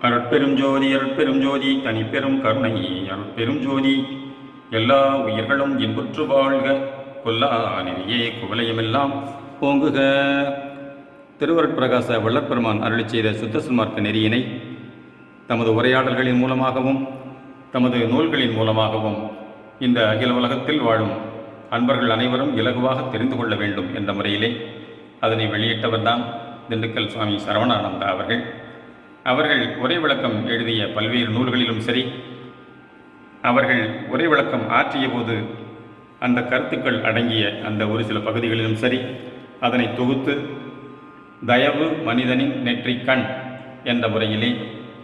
அருட்பெரும் ஜோதி அருட்பெரும் ஜோதி தனிப்பெரும் கருணை அருட்பெரும் ஜோதி. எல்லா உயிர்களும் இன்புற்று வாழ்க, கொல்லா நெறியே குவலயமெல்லாம் போங்குக. திருவருட்பிரகாச வள்ளற்பெருமான் அருளி செய்த சுத்த சன்மார்க்க நெறியினை தமது உரையாடல்களின் மூலமாகவும் தமது நூல்களின் மூலமாகவும் இந்த அகில உலகத்தில் வாழும் அன்பர்கள் அனைவரும் இலகுவாக தெரிந்து கொள்ள வேண்டும் என்ற முறையிலே அதனை வெளியிட்டவர்தான் திண்டுக்கல் சுவாமி சரவணானந்தா அவர்கள். அவர்கள் உரை விளக்கம் எழுதிய பல்வேறு நூல்களிலும் சரி, அவர்கள் உரை விளக்கம் ஆற்றிய போது அந்த கருத்துக்கள் அடங்கிய அந்த ஒரு சில பகுதிகளிலும் சரி, அதனை தொகுத்து தயவு மனிதனின் நெற்றிக் கண் என்ற முறையிலே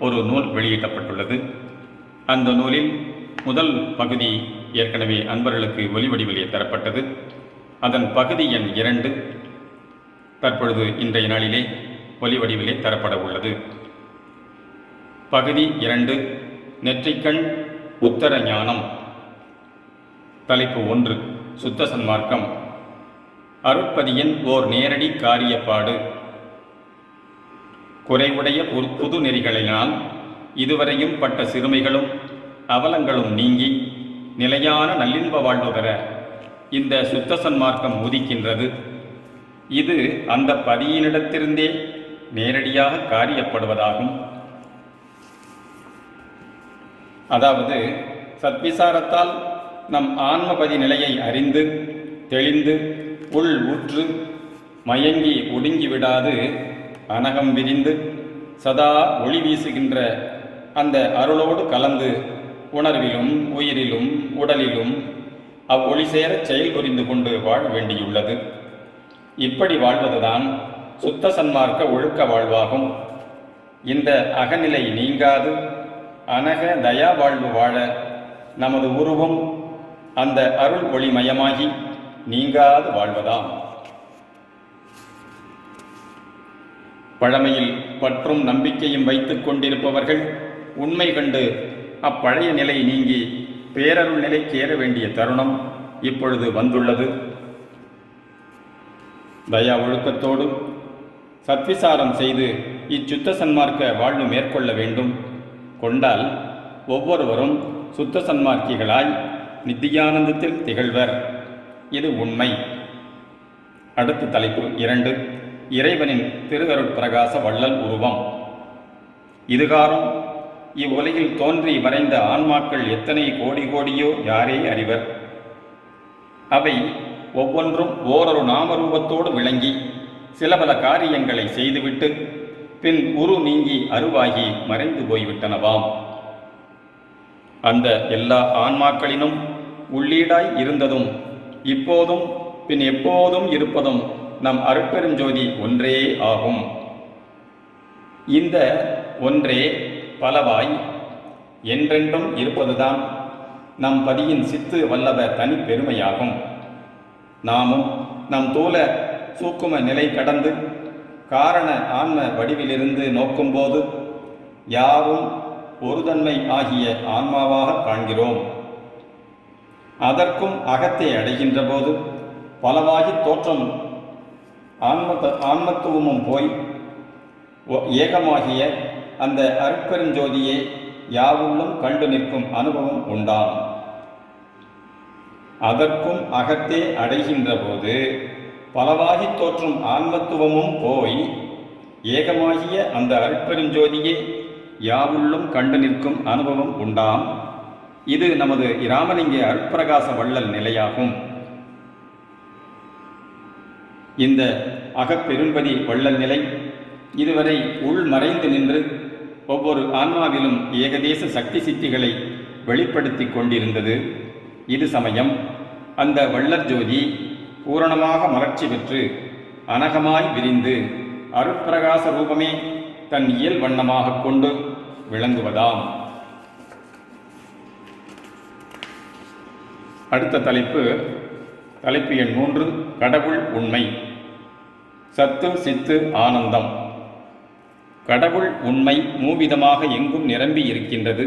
ஒரு நூல் வெளியிடப்பட்டுள்ளது. அந்த நூலில் முதல் பகுதி ஏற்கனவே அன்பர்களுக்கு ஒலி வடிவிலே தரப்பட்டது. அதன் பகுதி எண் 2 தற்பொழுது இன்றைய நாளிலே ஒலி வடிவிலே தரப்பட உள்ளது. பகுதி 2 நெற்றிக்கண் உத்தர ஞானம். தலைப்பு 1 சுத்த சன்மார்க்கம். அருட்பதியின் ஓர் நேரடி காரியப்பாடு. குறைவுடைய புது நெறிகளினால் இதுவரையும் பட்ட சிறுமைகளும் அவலங்களும் நீங்கி நிலையான நல்லின்ப வாழ்வு பெற இந்த சுத்த சன்மார்க்கம் உதிக்கின்றது. இது அந்த பதியினிடத்திலிருந்தே நேரடியாக காரியப்படுவதாகும். அதாவது சத்விசாரத்தால் நம் ஆன்மபதி நிலையை அறிந்து தெளிந்து உள் ஊற்று மயங்கி ஒடுங்கி விடாது அனகம் விரிந்து சதா ஒளி வீசுகின்ற அந்த அருளோடு கலந்து உணர்விலும் உயிரிலும் உடலிலும் அவ்வொளி சேர செயல் புரிந்து கொண்டு வாழ வேண்டியுள்ளது. இப்படி வாழ்வதுதான் சுத்த சன்மார்க்க ஒழுக்க வாழ்வாகும். இந்த அகநிலை நீங்காது அனக தயா வாழ்வு வாழ நமது உருவம் அந்த அருள் ஒளிமயமாகி நீங்காது வாழ்வதாம். பழமையில் பற்றும் நம்பிக்கையும் வைத்துக் கொண்டிருப்பவர்கள் உண்மை கண்டு அப்பழைய நிலை நீங்கி பேரருள் நிலைக்கு ஏற வேண்டிய தருணம் இப்பொழுது வந்துள்ளது. தயா ஒழுக்கத்தோடு சத்விசாரம் செய்து இச்சுத்த சன்மார்க்க வாழ்வு மேற்கொள்ள வேண்டும். கொண்டால் ஒவ்வொருவரும் சுத்த சன்மார்க்கிகளாய் நித்தியானந்தத்தில் திகழ்வர். இது உண்மை. அடுத்த தலைப்பு 2 இறைவனின் திருவருட்பிரகாச வள்ளல் உருவம். இதுகாரும் இவ்வுலகில் தோன்றி மறைந்த ஆன்மாக்கள் எத்தனை கோடி கோடியோ யாரே அறிவர். அவை ஒவ்வொன்றும் ஓரொரு நாமரூபத்தோடு விளங்கி சில பல காரியங்களை செய்துவிட்டு பின் உரு நீங்கி அருவாகி மறைந்து போய்விட்டனவாம். அந்த எல்லா ஆன்மாக்களினும் உள்ளீடாய் இருந்ததும் இப்போதும் பின் எப்போதும் இருப்பதும் நம் அருட்பெருஞ்சோதி ஒன்றே ஆகும். இந்த ஒன்றே பலவாய் என்றென்றும் இருப்பதுதான் நம் பதியின் சித்து வல்லப தனி பெருமையாகும். நாமும் நம் தூல சூக்கும நிலை கடந்து காரண ஆன்ம வடிவிலிருந்து நோக்கும்போது யாவும் ஒருதன்மை ஆகிய ஆன்மாவாக காண்கிறோம். அதற்கும் அகத்தை அடைகின்ற போது பலவாகி தோற்றம் ஆன்மத்துவமும் போய் ஏகமாகிய அந்த அருட்பெருஞ்சோதியே யாவுள்ளும் கண்டு நிற்கும் அனுபவம் உண்டாம். அதற்கும் அகத்தே அடைகின்ற போது பலவாகி தோற்றும் ஆன்மத்துவமும் போய் ஏகமாகிய அந்த அருட்பெருஞ்சோதியே யாவுள்ளும் கண்டு நிற்கும் அனுபவம் உண்டாம். இது நமது இராமலிங்க அருட்பிரகாச வள்ளல் நிலையாகும். இந்த அகப்பெரும்பதி வள்ளல் நிலை இதுவரை உள் மறைந்து நின்று ஒவ்வொரு ஆன்மாவிலும் ஏகதேச சக்தி சித்திகளை வெளிப்படுத்தி கொண்டிருந்தது. இது சமயம் அந்த வள்ளற் ஜோதி பூரணமாக மலர்ச்சி பெற்று அனகமாய் விரிந்து அருட்பிரகாச ரூபமே தன் இயல் வண்ணமாக கொண்டு விளங்குவதாம். அடுத்த தலைப்பு எண் 3 கடவுள் உண்மை. சத்து சித்து ஆனந்தம். கடவுள் உண்மை மூவிதமாக எங்கும் நிரம்பி இருக்கின்றது.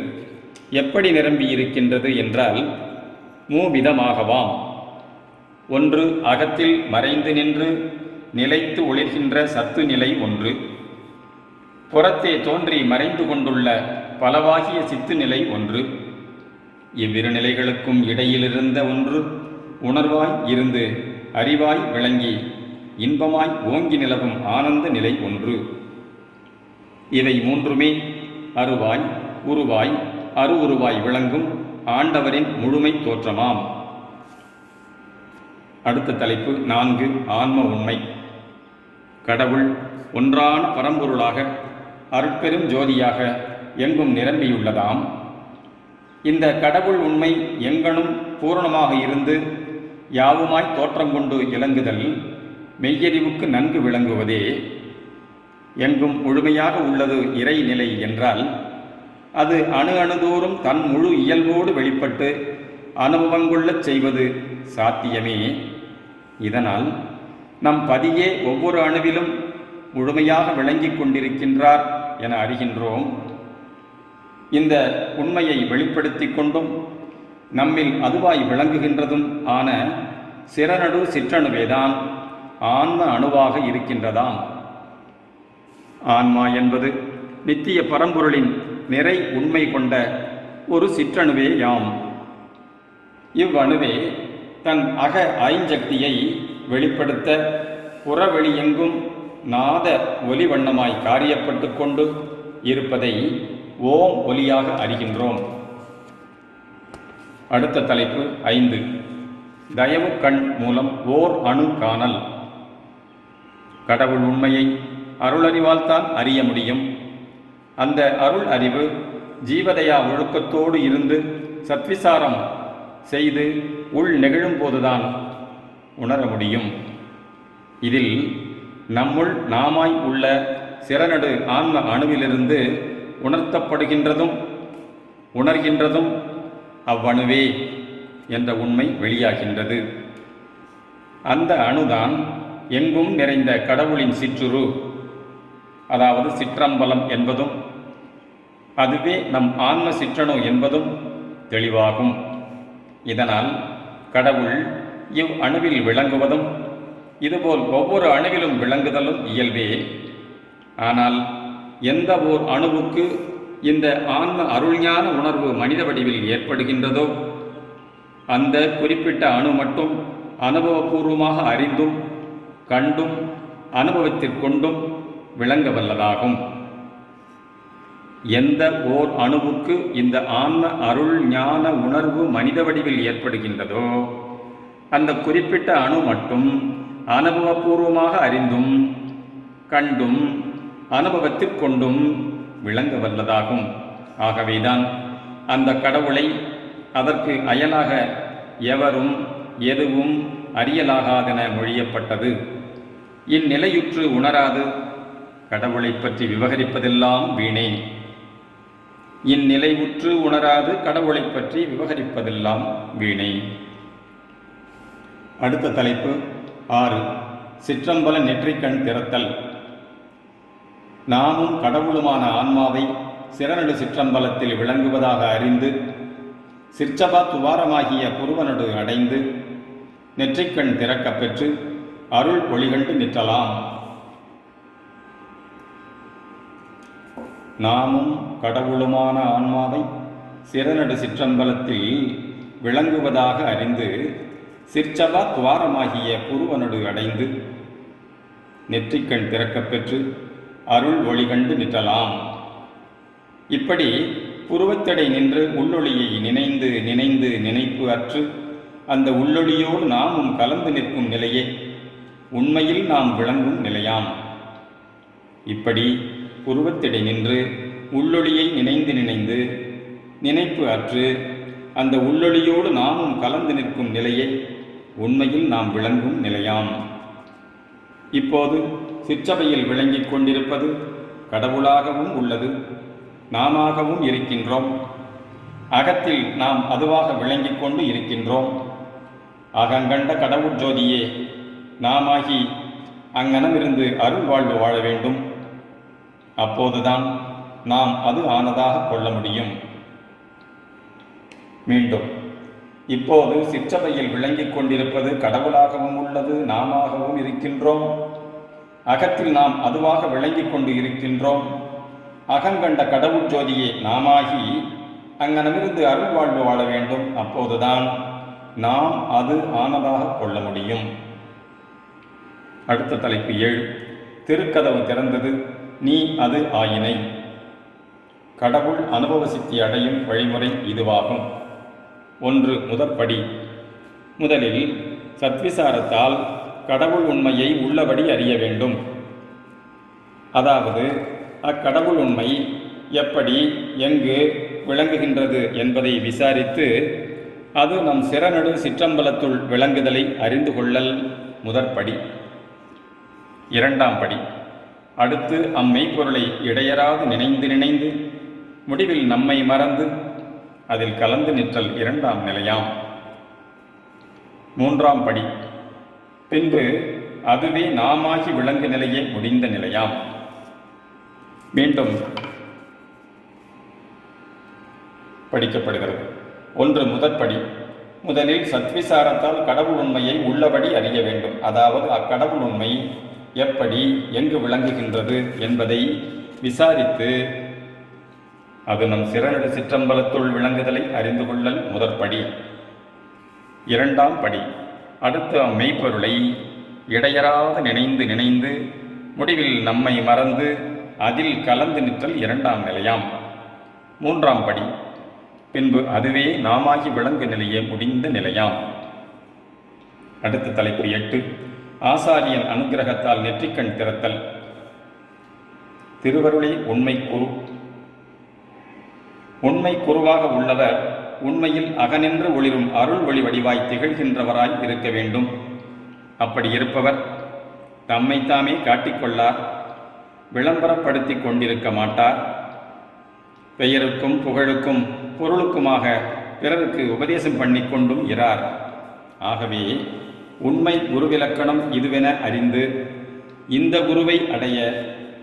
எப்படி நிரம்பி இருக்கின்றது என்றால் மூவிதமாகவாம். 1 அகத்தில் மறைந்து நின்று நிலைத்து ஒளிர்கின்ற சத்து நிலை 1. புறத்தே தோன்றி மறைந்து கொண்டுள்ள பலவாகிய சித்து நிலை ஒன்று. இவ்விரு நிலைகளுக்கும் இடையிலிருந்த ஒன்று உணர்வாய் இருந்து அறிவாய் விளங்கி இன்பமாய் ஓங்கி நிலவும் ஆனந்த நிலை ஒன்று. இவை மூன்றுமே அருவாய் உருவாய் உருவாய் விளங்கும் ஆண்டவரின் முழுமை தோற்றமாம். அடுத்த தலைப்பு 4. ஆன்ம உண்மை. கடவுள் ஒன்றான பரம்பொருளாக அருட்பெரும் ஜோதியாக எங்கும் நிரம்பியுள்ளதாம். இந்த கடவுள் உண்மை எங்கனும் பூரணமாக இருந்து யாவுமாய் தோற்றம் கொண்டு இலங்குதல் மெய்யறிவுக்கு நன்கு விளங்குவதே. எங்கும் முழுமையாக உள்ளது இறைநிலை என்றால் அது அணு அணுதோறும் தன் முழு இயல்போடு வெளிப்பட்டு அனுபவங்கொள்ளச் செய்வது சாத்தியமே. இதனால் நம் பதியே ஒவ்வொரு அணுவிலும் முழுமையாக விளங்கி கொண்டிருக்கின்றார் என அறிகின்றோம். இந்த உண்மையை வெளிப்படுத்தி கொண்டும் நம்மில் அதுவாய் விளங்குகின்றதும் ஆன சிறநடு சிற்றணுவேதான் ஆன்ம அணுவாக இருக்கின்றதாம். ஆன்மா என்பது நித்திய பரம்பொருளின் நிறை உண்மை கொண்ட ஒரு சிற்றணுவே யாம். இவ்வணுவே தன் அக ஐஞ்சக்தியை வெளிப்படுத்த புறவெளியெங்கும் நாத ஒலி வண்ணமாய் காரியப்பட்டு கொண்டு இருப்பதை ஓம் ஒலியாக அறிகின்றோம். அடுத்த தலைப்பு 5. தயவு கண் மூலம் ஓர் அணு காணல். கடவுள் உண்மையை அருளறிவால்தான் அறிய முடியும். அந்த அருள் அறிவு ஜீவதயா ஒழுக்கத்தோடு இருந்து சத்விசாரம் செய்து உள் நெகிழும் போதுதான் உணர முடியும். இதில் நம்முள் நாமாய் உள்ள சிறநடு ஆன்ம அணுவிலிருந்து உணர்த்தப்படுகின்றதும் உணர்கின்றதும் அவ்வணுவே என்ற உண்மை வெளியாகின்றது. அந்த அணுதான் எங்கும் நிறைந்த கடவுளின் சிற்றுரு, அதாவது சிற்றம்பலம் என்பதும் அதுவே நம் ஆன்ம சிற்றணு என்பதும் தெளிவாகும். இதனால் கடவுள் இவ் அணுவில் விளங்குவதும் இதுபோல் ஒவ்வொரு அணுவிலும் விளங்குதலும் இயல்பே. ஆனால் எந்த ஓர் அணுவுக்கு இந்த ஆன்ம அருள்ஞான உணர்வு மனித வடிவில் ஏற்படுகின்றதோ அந்த குறிப்பிட்ட அணு மட்டும் அனுபவபூர்வமாக அறிந்தும் கண்டும் அனுபவத்திற்கொண்டும் விளங்க வல்லதாகும். எந்த ஓர் அணுவுக்கு இந்த ஆன்ம அருள் ஞான உணர்வு மனித வடிவில் ஏற்படுகின்றதோ அந்த குறிப்பிட்ட அணு மட்டும் அனுபவபூர்வமாக அறிந்தும் கண்டும் அனுபவத்திற்கொண்டும் விளங்க வல்லதாகும். ஆகவேதான் அந்த கடவுளை அதற்கு அயலாக எவரும் எதுவும் அறியலாகாதென மொழியப்பட்டது. இந்நிலையுற்று உணராது கடவுளை பற்றி விவகரிப்பதெல்லாம் வீணே. இந்நிலை உற்று உணராது கடவுளை பற்றி விவகரிப்பதெல்லாம் வீணே. அடுத்த தலைப்பு 6. சிற்றம்பல நெற்றிக்கண் திறத்தல். நாமும் கடவுளுமான ஆன்மாவை சிறநடு சிற்றம்பலத்தில் விளங்குவதாக அறிந்து சிற்சபா துவாரமாகிய புருவனடு அடைந்து நெற்றிக்கண் திறக்கப் பெற்று அருள் ஒளிகண்டு நிற்றலாம். நாமும் கடவுளுமான ஆன்மாவை சிறநடு சிற்றம்பலத்தில் விளங்குவதாக அறிந்து சிற்சபா துவாரமாகிய புருவனடு அடைந்து நெற்றிக்கண் திறக்கப் பெற்று அருள் ஒளிகண்டு நிற்றலாம். இப்படி புருவத்தடை நின்று உள்ளொளியை நினைந்து நினைந்து நினைப்பு அற்று அந்த உள்ளொளியோடு நாமும் கலந்து நிற்கும் நிலையே உண்மையில் நாம் விளங்கும் நிலையாம். இப்படி புருவத்திடை நின்று உள்ளொளியை நினைந்து நினைந்து நினைப்பு அற்று அந்த உள்ளொளியோடு நாமும் கலந்து நிற்கும் நிலையே உண்மையில் நாம் விளங்கும் நிலையாம். இப்போது சிற்றபையில் விளங்கிக் கொண்டிருப்பது கடவுளாகவும் உள்ளது, நாமாகவும் இருக்கின்றோம். அகத்தில் நாம் அதுவாக விளங்கிக் கொண்டு இருக்கின்றோம். அகங்கண்ட கடவுள் ஜோதியே நாமாகி அங்கனமிருந்து அருள் வாழ்வு வாழ வேண்டும். அப்போதுதான் நாம் அது ஆனதாக கொள்ள முடியும். மீண்டும், இப்போது சிற்றபையில் விளங்கிக் கொண்டிருப்பது கடவுளாகவும் உள்ளது, நாமாகவும் இருக்கின்றோம். அகத்தில் நாம் அதுவாக விளங்கிக் கொண்டு இருக்கின்றோம். அகங்கண்ட கடவுள் ஜோதியே நாமாகி அங்கனமிருந்து அருள் வாழ்வு வாழ வேண்டும். அப்போதுதான் நாம் அது ஆனதாக கொள்ள முடியும். அடுத்த தலைப்பு 7. திருக்கதவு திறந்தது, நீ அது ஆயினை. கடவுள் அனுபவ சித்தி அடையும் வழிமுறை இதுவாகும். 1. முதற்படி. முதலில் சத்விசாரத்தால் கடவுள் உண்மையை உள்ளபடி அறிய வேண்டும். அதாவது அக்கடவுள் உண்மை எப்படி எங்கு விளங்குகின்றது என்பதை விசாரித்து அது நம் சிறநடு சிற்றம்பலத்துள் விளங்குதலை அறிந்து கொள்ளல் முதற்படி. 2ஆம் படி. அடுத்து அம்மெய்ப்பொருளை இடையராது நினைந்து முடிவில் நம்மை மறந்து அதில் கலந்து நிற்றல் 2ஆம் நிலையாம். 3ஆம் படி. பின்பு அதுவே நாமாகி விளங்கு நிலையே முடிந்த நிலையாம். மீண்டும் படிக்கப்படுகிறது. 1. முதற்படி. முதலில் சத்விசாரத்தால் கடவுள் உண்மையை உள்ளபடி அறிய வேண்டும். அதாவது அக்கடவுள் உண்மை எப்படி எங்கு விளங்குகின்றது என்பதை விசாரித்து அது நம் சிறநடு சிற்றம்பலத்துள் விளங்குதலை அறிந்து கொள்ளல் முதற்படி. 2ஆம் படி. அடுத்து அம்மெய்ப்பொருளை இடையராது நினைந்து முடிவில் நம்மை மறந்து அதில் கலந்து நிற்றல் 2ஆம் நிலையாம். 3ஆம் படி. பின்பு அதுவே நாமாகி விளங்கு நிலையே முடிந்த நிலையாம். அடுத்த தலைப்பு 8. ஆசாரியன் அனுக்கிரகத்தால் நெற்றிக்கண் திறத்தல். திருவருளை உண்மை குரு. உண்மை குருவாக உள்ளவர் உண்மையில் அகநின்று ஒளிரும் அருள் ஒளி வடிவாய் திகழ்கின்றவராய் இருக்க வேண்டும். அப்படி இருப்பவர் தம்மைத்தாமே காட்டிக்கொள்ளார், விளம்பரப்படுத்தி கொண்டிருக்க மாட்டார். பெயருக்கும் புகழுக்கும் பொருளுக்குமாக பிறருக்கு உபதேசம் பண்ணிக்கொண்டும் இரார். ஆகவே உண்மை குருவிலக்கணம் இதுவென அறிந்து இந்த குருவை அடைய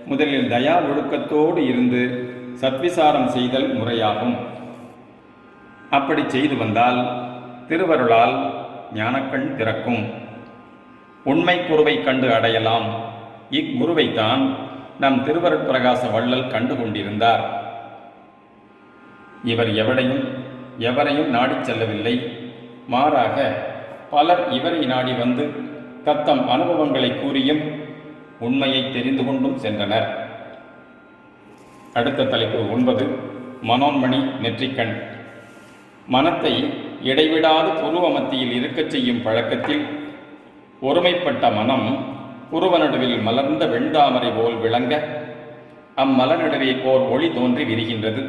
முதலில் தயா ஒழுக்கத்தோடு இருந்து சத்விசாரம் செய்தல் முறையாகும். அப்படி செய்து வந்தால் திருவருளால் ஞானக்கண் திறக்கும். உண்மை குருவை கண்டு அடையலாம். இக்குருவைத்தான் நம் திருவருட்பிரகாச வள்ளல் கண்டு கொண்டிருந்தார். இவர் எவரையும் நாடிச் செல்லவில்லை. மாறாக பலர் இவரை நாடி வந்து தத்தம் அனுபவங்களை கூறியும் உண்மையை தெரிந்து கொண்டும் சென்றனர். அடுத்த தலைப்பு 9. மனோன்மணி நெற்றிக்கண். மனத்தை இடைவிடாது புருவ மத்தியில் இருக்கச் செய்யும் பழக்கத்தில் ஒருமைப்பட்ட மனம் புருவ நடுவில் மலர்ந்த வெண்தாமரை போல் விளங்க அம்மலநடுவே ஓர் ஒளி தோன்றி விரிகின்றது.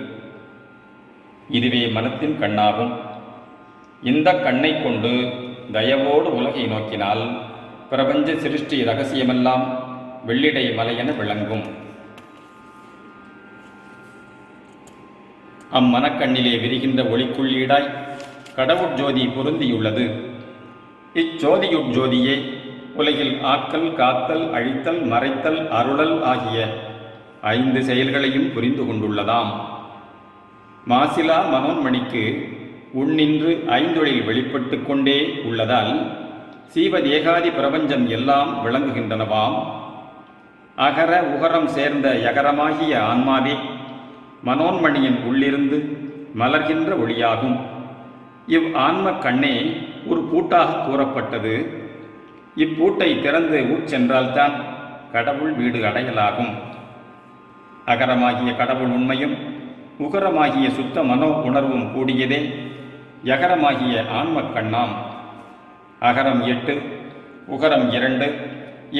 இதுவே மனத்தின் கண்ணாகும். இந்த கண்ணை கொண்டு தயவோடு உலகை நோக்கினால் பிரபஞ்ச சிருஷ்டி இரகசியமெல்லாம் வெள்ளிடை மலையென விளங்கும். அம்மனக்கண்ணிலே விரிகின்ற ஒளிக்குள்ளீடாய் கடவுட்ஜோதி பொருந்தியுள்ளது. இச்சோதியுட்ஜோதியே உலகில் ஆக்கல், காத்தல், அழித்தல், மறைத்தல், அருளல் ஆகிய 5 செயல்களையும் புரிந்து கொண்டுள்ளதாம். மாசிலா மனோன்மணிக்கு உள்நின்று 5 வெளிப்பட்டு கொண்டே உள்ளதால் சீவதேகாதி பிரபஞ்சம் எல்லாம் விளங்குகின்றனவாம். அகர உகரம் சேர்ந்த யகரமாகிய ஆன்மாவே மனோன்மணியின் உள்ளிருந்து மலர்கின்ற ஒளியாகும். இவ் ஆன்ம கண்ணே ஒரு பூட்டாக கூறப்பட்டது. இப்பூட்டை திறந்து உட்சென்றால்தான் கடவுள் வீடு அடையலாகும். அகரமாகிய கடவுள் உண்மையும் உகரமாகிய சுத்த மனோ உணர்வும் கூடியதே யகரமாகிய ஆன்ம கண்ணாம். அகரம் 8, உகரம் 2,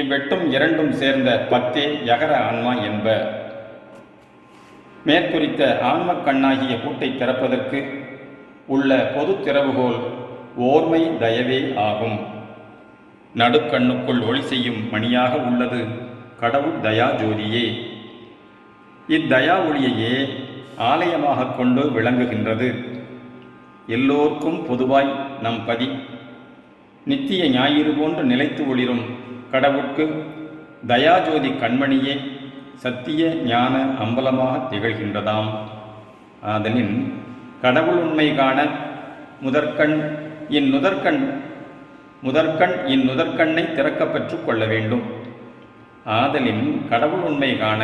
இவ்வெட்டும் 2 சேர்ந்த 10 யகர ஆன்மா என்ப. மேற்குறித்த ஆன்ம கண்ணாகிய பூட்டை திறப்பதற்கு உள்ள பொது திறவுகோல் ஓர்மை தயவே ஆகும். நடுக்கண்ணுக்குள் ஒளி செய்யும் மணியாக உள்ளது கடவுள் தயா ஜோதியே. இத்தயா ஒளியையே ஆலயமாக கொண்டு விளங்குகின்றது. எல்லோர்க்கும் பொதுவாய் நம் பதி நித்திய ஞாயிறு போன்று நிலைத்து ஒளிரும் கடவுட்கு தயாஜோதி கண்மணியே சத்திய ஞான அம்பலமாக திகழ்கின்றதாம். ஆதலின் கடவுள் உண்மை காண முதற்கண் இந்நுதற்கண்ணை திறக்க பெற்று கொள்ள வேண்டும். ஆதலின் கடவுள் உண்மை காண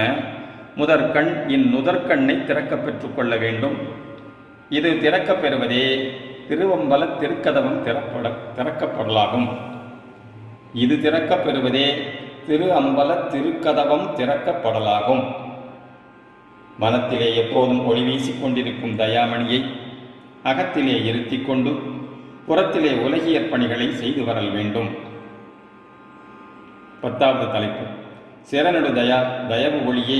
முதற்கண் இந்நுதற்கண்ணை திறக்கப் பெற்றுக்கொள்ள வேண்டும். இது திறக்கப் பெறுவதே திருவம்பல திருக்கதவம் திறக்கப்படலாகும். இது திறக்கப் பெறுவதே திரு அம்பல திருக்கதவம் திறக்கப்படலாகும். மனத்திலே எப்போதும் ஒளி வீசிக் கொண்டிருக்கும் தயாமணியை அகத்திலே இருத்தி கொண்டு புறத்திலே உலகியற் பணிகளை செய்து வரல் வேண்டும். 10வது தலைப்பு. சிறநடு தயவு ஒளியே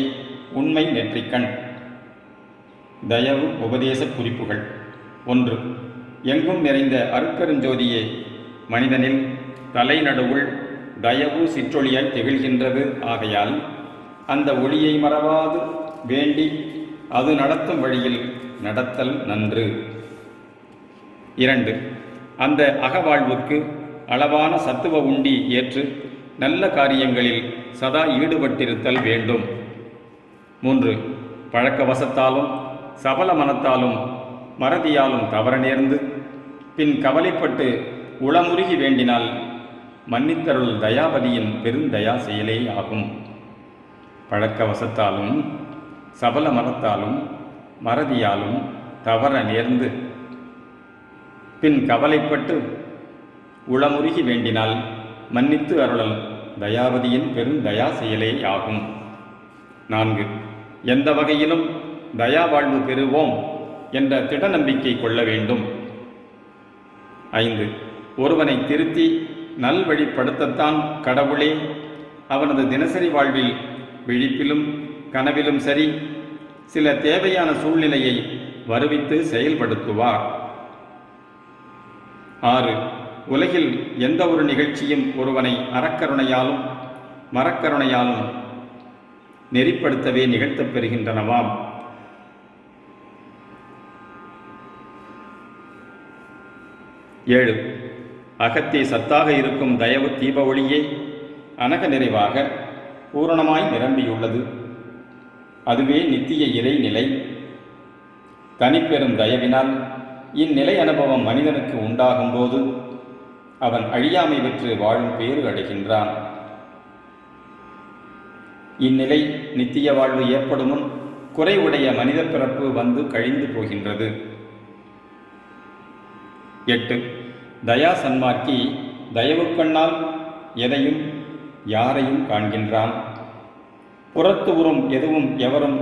உண்மை நெற்றிக்கண். தயவு உபதேச குறிப்புகள். 1. எங்கும் நிறைந்த அருட்பெருஞ்சோதியே மனிதனில் தலைநடுவுள் தயவு சிற்றொளியாய் திகழ்கின்றது. ஆகையால் அந்த ஒளியை மறவாது வேண்டி அது நடத்தும் வழியில் நடத்தல் நன்று. 2. அந்த அகவாழ்வுக்கு அளவான சத்துவ உண்டி ஏற்று நல்ல காரியங்களில் சதா ஈடுபட்டிருத்தல் வேண்டும். 3. பழக்க வசத்தாலும் சபல மனத்தாலும் மறதியாலும் தவற நேர்ந்து பின் கவலைப்பட்டு உளமுருகி வேண்டினால் மன்னித்தருள் தயாபதியின் பெருந்தயா செயலே ஆகும். பழக்க வசத்தாலும் சபல மனத்தாலும் மறதியாலும் தவற நேர்ந்து பின் கவலைப்பட்டு உளமுருகி வேண்டினால் மன்னித்து அருளல் தயாபதியின் பெருந்தயா செயலே ஆகும். 4. எந்த வகையிலும் தயா வாழ்வு பெறுவோம் என்ற திட நம்பிக்கை கொள்ள வேண்டும். 5. ஒருவனை திருத்தி நல்வழிப்படுத்தத்தான் கடவுளே அவனது தினசரி வாழ்வில் விழிப்பிலும் கனவிலும் சரி சில தேவையான சூழ்நிலையை வருவித்து செயல்படுத்துவார். 6. உலகில் எந்த ஒரு நிகழ்ச்சியும் ஒருவனை அறக்கருணையாலும் மரக்கருணையாலும் நெறிப்படுத்தவே நிகழ்த்தப் பெறுகின்றனவாம். 7. அகத்தே சத்தாக இருக்கும் தயவு தீப ஒளியே அனக நிறைவாக பூரணமாய் நிரம்பியுள்ளது. அதுவே நித்திய இறைநிலை. தனிப்பெரும் தயவினால் இந்நிலை அனுபவம் மனிதனுக்கு உண்டாகும்போது அவன் அழியாமை பெற்று வாழும் பேறு அடைகின்றான். இந்நிலை நித்திய வாழ்வு ஏற்படுமுன் குறைவுடைய மனித பிறப்பு வந்து கழிந்து போகின்றது. 8. தயா சன்மார்க்கி தயவுக்கண்ணால் எதையும் யாரையும் காண்கின்றான். புறத்து உறும் எதுவும் எவரும்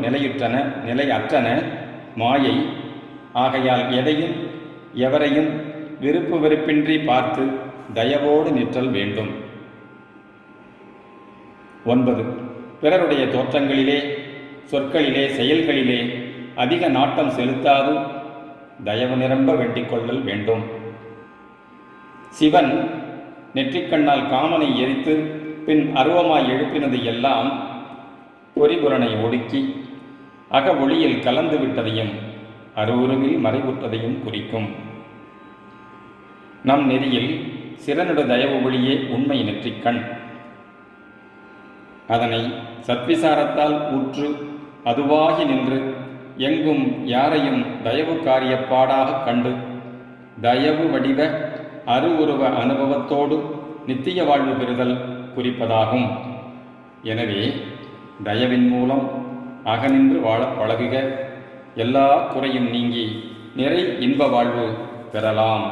நிலையற்றன மாயை. ஆகையால் எதையும் எவரையும் விருப்பு வெறுப்பின்றி பார்த்து தயவோடு நிற்றல் வேண்டும். 9. பிறருடைய தோற்றங்களிலே சொற்களிலே செயல்களிலே அதிக நாட்டம் செலுத்தாது தயவு நிரம்ப வேண்டிக் கொள்ளல் வேண்டும். சிவன் நெற்றிக்கண்ணால் காமனை எரித்து பின் அருவமாய் எழுப்பினது எல்லாம் பொறிபுறனை ஒடுக்கி அக ஒளியில் கலந்து விட்டதையும் அருவுருவில் மறைவுற்றதையும் குறிக்கும். நம் நெறியில் சிறநடு தயவு ஒளியே உண்மை நெற்றிக்கண். அதனை சத்விசாரத்தால் ஊற்று அதுவாகி நின்று எங்கும் யாரையும் தயவு காரியப்பாடாக கண்டு தயவு வடிவ அருவுருவ அனுபவத்தோடு நித்திய வாழ்வு பெறுதல் குறிப்பதாகும். எனவே தயவின் மூலம் அகநின்று வாழ பழகுக. எல்லா குறையும் நீங்கி நிறை இன்ப வாழ்வு பெறலாம்.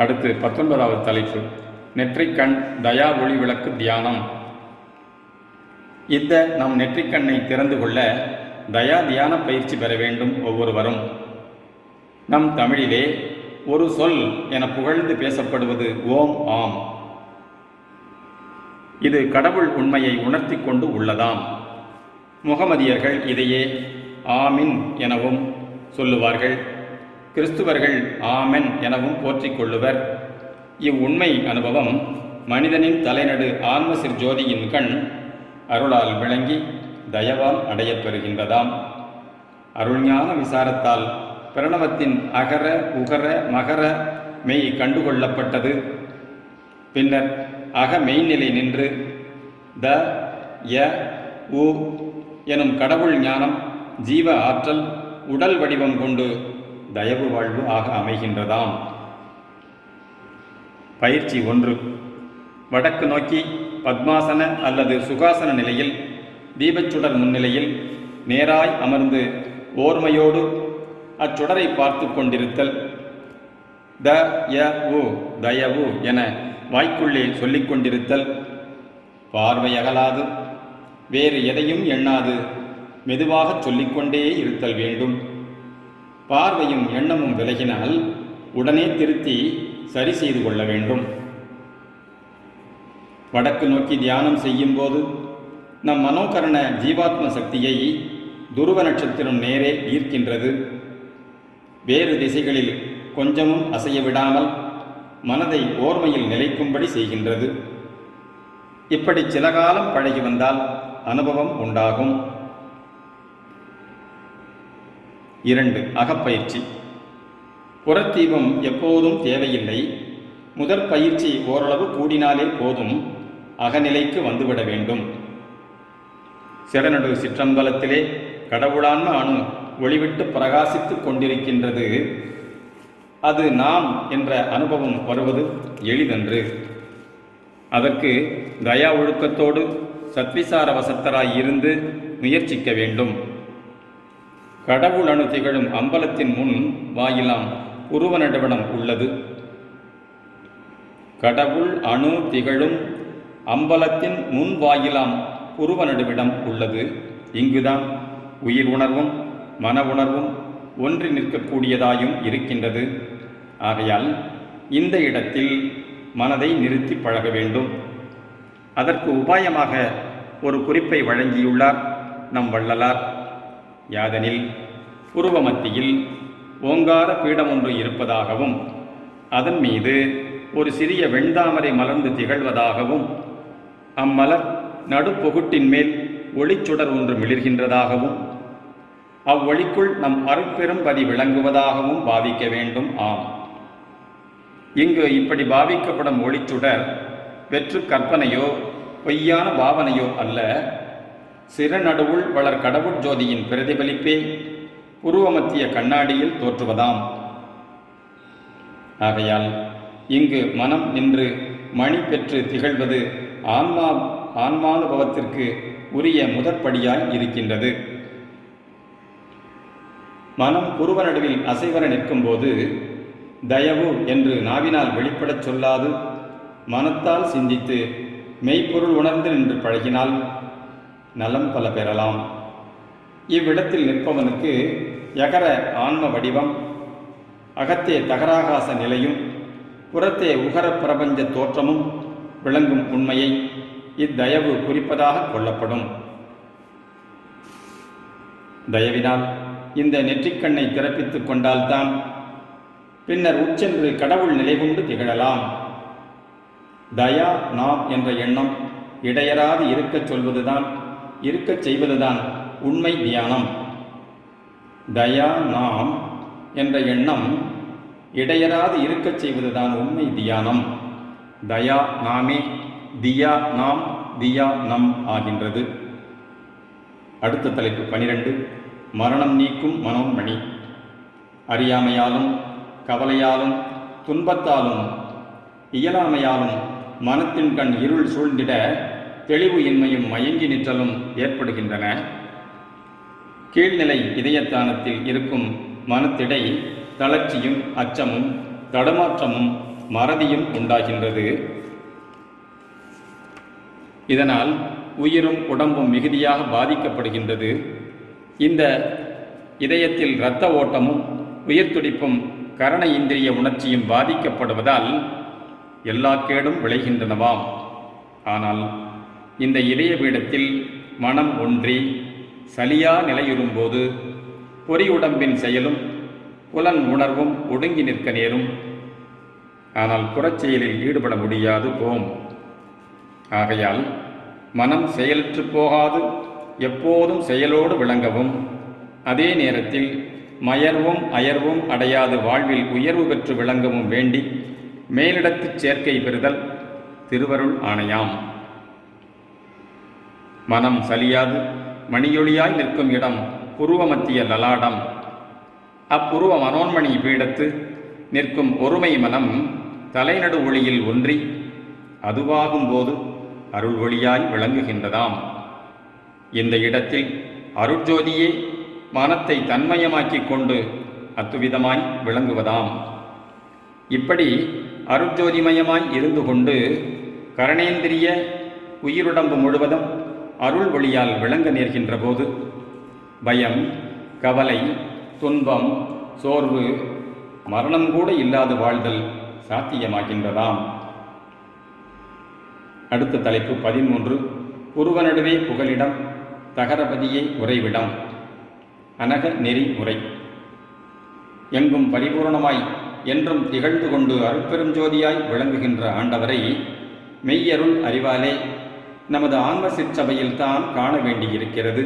அடுத்து 19வது தலைப்பு. நெற்றிக்கண் தயா ஒளி விளக்கு தியானம். இந்த நம் நெற்றிக்கண்ணை திறந்து கொள்ள தயா தியான பயிற்சி பெற வேண்டும் ஒவ்வொருவரும். நம் தமிழிலே ஒரு சொல் என புகழ்ந்து பேசப்படுவது ஓம் ஆம். இது கடவுள் உண்மையை உணர்த்தி கொண்டு உள்ளதாம். முகமதியர்கள் இதையே ஆமின் எனவும் சொல்லுவார்கள். கிறிஸ்துவர்கள் ஆமென் எனவும் போற்றிக் கொள்ளுவர். இவ்வுண்மை அனுபவம் மனிதனின் தலைநடு ஆன்மசிற் ஜோதியின் கண் அருளால் விளங்கி தயவால் அடையப்பெறுகின்றதாம். அருள்ஞான விசாரத்தால் பிரணவத்தின் அகர உகர மகர மெய் கண்டுகொள்ளப்பட்டது. பின்னர் அக மெய்நிலை நின்று த ய உ எனும் கடவுள் ஞானம் ஜீவ ஆற்றல் உடல் வடிவம் கொண்டு தயவு வாழ்வு ஆக அமைகின்றதாம். பயிற்சி 1. வடக்கு நோக்கி பத்மாசன அல்லது சுகாசன நிலையில் தீபச்சுடர் முன்னிலையில் நேராய் அமர்ந்து ஓர்மையோடு அச்சுடரை பார்த்து கொண்டிருத்தல். தயவு என வாய்க்குள்ளே சொல்லிக் கொண்டிருத்தல். பார்வை அகலாது வேறு எதையும் எண்ணாது மெதுவாக சொல்லிக்கொண்டே இருத்தல் வேண்டும். பார்வையும் எண்ணமும் விலகினால் உடனே திருத்தி சரி செய்து கொள்ள வேண்டும். வடக்கு நோக்கி தியானம் செய்யும் போது நம் மனோகரண ஜீவாத்ம சக்தியை துருவ நட்சத்திரம் நேரே ஈர்க்கின்றது. வேறு திசைகளில் கொஞ்சமும் அசைய விடாமல் மனதை ஓர்மையில் நிலைக்கும்படி செய்கின்றது. இப்படி சில காலம் பழகி வந்தால் அனுபவம் உண்டாகும். 2. அகப்பயிற்சி. புறத்தீபம் எப்போதும் தேவையில்லை. முதற் பயிற்சி ஓரளவு கூடினாலே போதும். அகநிலைக்கு வந்துவிட வேண்டும். சிறநடு சிற்றம்பலத்திலே கடவுளான்ம அணு ஒளிவிட்டு பிரகாசித்து கொண்டிருக்கின்றது. அது நாம் என்ற அனுபவம் வருவது எளிதன்று. அதற்கு தயா ஒழுக்கத்தோடு சத்விசார வசத்தராய் இருந்து முயற்சிக்க வேண்டும். கடவுள் அணு திகழும் அம்பலத்தின் முன் வாயிலாம் உருவ நடுவனம் உள்ளது. கடவுள் அணு திகழும் அம்பலத்தின் முன் வாயிலாம் உருவ நடுவிடம் உள்ளது. இங்குதான் உயிர் உணர்வும் மன உணர்வும் ஒன்றி நிற்கக்கூடியதாயும் இருக்கின்றது. ஆகையால் இந்த இடத்தில் மனதை நிறுத்தி பழக வேண்டும். அதற்கு உபாயமாக ஒரு குறிப்பை வழங்கியுள்ளார் நம் வள்ளலார். யாதெனில் புருவ மத்தியில் ஓங்கார பீடம் ஒன்று இருப்பதாகவும் அதன் மீது ஒரு சிறிய வெண்தாமரை மலர்ந்து திகழ்வதாகவும் அம்மலர் நடுப்பொகுட்டின் மேல் ஒளிச்சுடர் ஒன்று மிளிர்கின்றதாகவும் அவ்வொளிக்குள் நம் அருட்பெரும் பதி விளங்குவதாகவும் பாவிக்க வேண்டும். ஆம், இங்கு இப்படி பாவிக்கப்படும் ஒளிச்சுடர் வெற்று கற்பனையோ பொய்யான பாவனையோ அல்ல. சிறநடுவுள் வளர் கடவுள் ஜோதியின் பிரதிபலிப்பே புருவமத்திய கண்ணாடியில் தோற்றுவதாம். ஆகையால் இங்கு மனம் நின்று மணி பெற்று திகழ்வது ஆன்மானுபவத்திற்கு உரிய முதற்படியாய் இருக்கின்றது. மனம் புருவ நடுவில் அசைவர நிற்கும்போது தயவு என்று நாவினால் வெளிப்படச் சொல்லாது மனத்தால் சிந்தித்து மெய்ப்பொருள் உணர்ந்து நின்று பழகினால் நலம் பல பெறலாம். இவ்விடத்தில் நிற்பவனுக்கு யகர ஆன்ம வடிவம், அகத்தே தகராகாச நிலையும் புறத்தே உகர பிரபஞ்ச தோற்றமும் விளங்கும் உண்மையை இத்தயவு குறிப்பதாக கொள்ளப்படும். தயவினால் இந்த நெற்றிக்கண்ணை திறப்பித்துக் கொண்டால்தான் பின்னர் உச்சென்று கடவுள் நிலை கொண்டு திகழலாம். தயா நாம் என்ற எண்ணம் இடையராது இருக்கச் செய்வதுதான் உண்மை தியானம். தயா நாம் என்ற எண்ணம் இடையராது இருக்கச் செய்வதுதான் உண்மை தியானம். தயா நாமே, தியா நாம், தியா நம் ஆகின்றது. அடுத்த தலைப்பு 12. மரணம் நீக்கும் மனோன்மணி. அறியாமையாலும் கவலையாலும் துன்பத்தாலும் இயலாமையாலும் மனத்தின் கண் இருள் சூழ்ந்திட தெளிவு இன்மையும் மயங்கி நிற்றலும் ஏற்படுகின்றன. கீழ்நிலை இதயத்தானத்தில் இருக்கும் மனத்திடை தளர்ச்சியும் அச்சமும் தடுமாற்றமும் மறதியும் உண்டாகின்றது. இதனால் உயிரும் உடம்பும் மிகுதியாக பாதிக்கப்படுகின்றது. இந்த இதயத்தில் இரத்த ஓட்டமும் உயிர் துடிப்பும் கரண இந்திரிய உணர்ச்சியும் பாதிக்கப்படுவதால் எல்லா கேடும் விளைகின்றனவாம். ஆனால் இந்த இதய பீடத்தில் மனம் ஒன்றி சலியா நிலையுறும்போது பொறி உடம்பின் செயலும் புலன் உணர்வும் ஒடுங்கி நிற்க நேரும். ஆனால் புறச்செயலில் ஈடுபட முடியாது போம். ஆகையால் மனம் செயலற்று போகாது எப்போதும் செயலோடு விளங்கவும், அதே நேரத்தில் மயர்வும் அயர்வும் அடையாது வாழ்வில் உயர்வு பெற்று விளங்கவும் வேண்டி மேலிடத்துச் சேர்க்கை பெறுதல் திருவருள் ஆணையாம். மனம் சலியாது மணியொளியாய் நிற்கும் இடம் புருவ மத்திய லலாடம். அப்புருவ மனோன்மணி பீடத்து நிற்கும் ஒருமை மனம் தலைநடு ஒளியில் ஒன்றி அதுவாகும்போது அருள் ஒளியாய் விளங்குகின்றதாம். இந்த இடத்தில் அருட்ஜோதியே மனத்தை தன்மயமாக்கிக் கொண்டு அத்துவிதமாய் விளங்குவதாம். இப்படி அருட்ஜோதிமயமாய் இருந்து கொண்டு கரணேந்திரிய உயிருடம்பு முழுவதும் அருள் ஒளியால் விளங்க நேர்கின்ற போது பயம், கவலை, துன்பம், சோர்வு, மரணம் கூட இல்லாது வாழ்தல் சாத்தியமாகின்றதாம். அடுத்த தலைப்பு 13. புருவ நடுவே புகலிடம், தகரபதியே உறைவிடம். அனக நெறி முறை. எங்கும் பரிபூரணமாய் என்றும் திகழ்ந்து கொண்டு அருட்பெரும் ஜோதியாய் விளங்குகின்ற ஆண்டவரை மெய்யருள் அறிவாலே நமது ஆன்ம சிற்சபையில்தான் காண வேண்டியிருக்கிறது.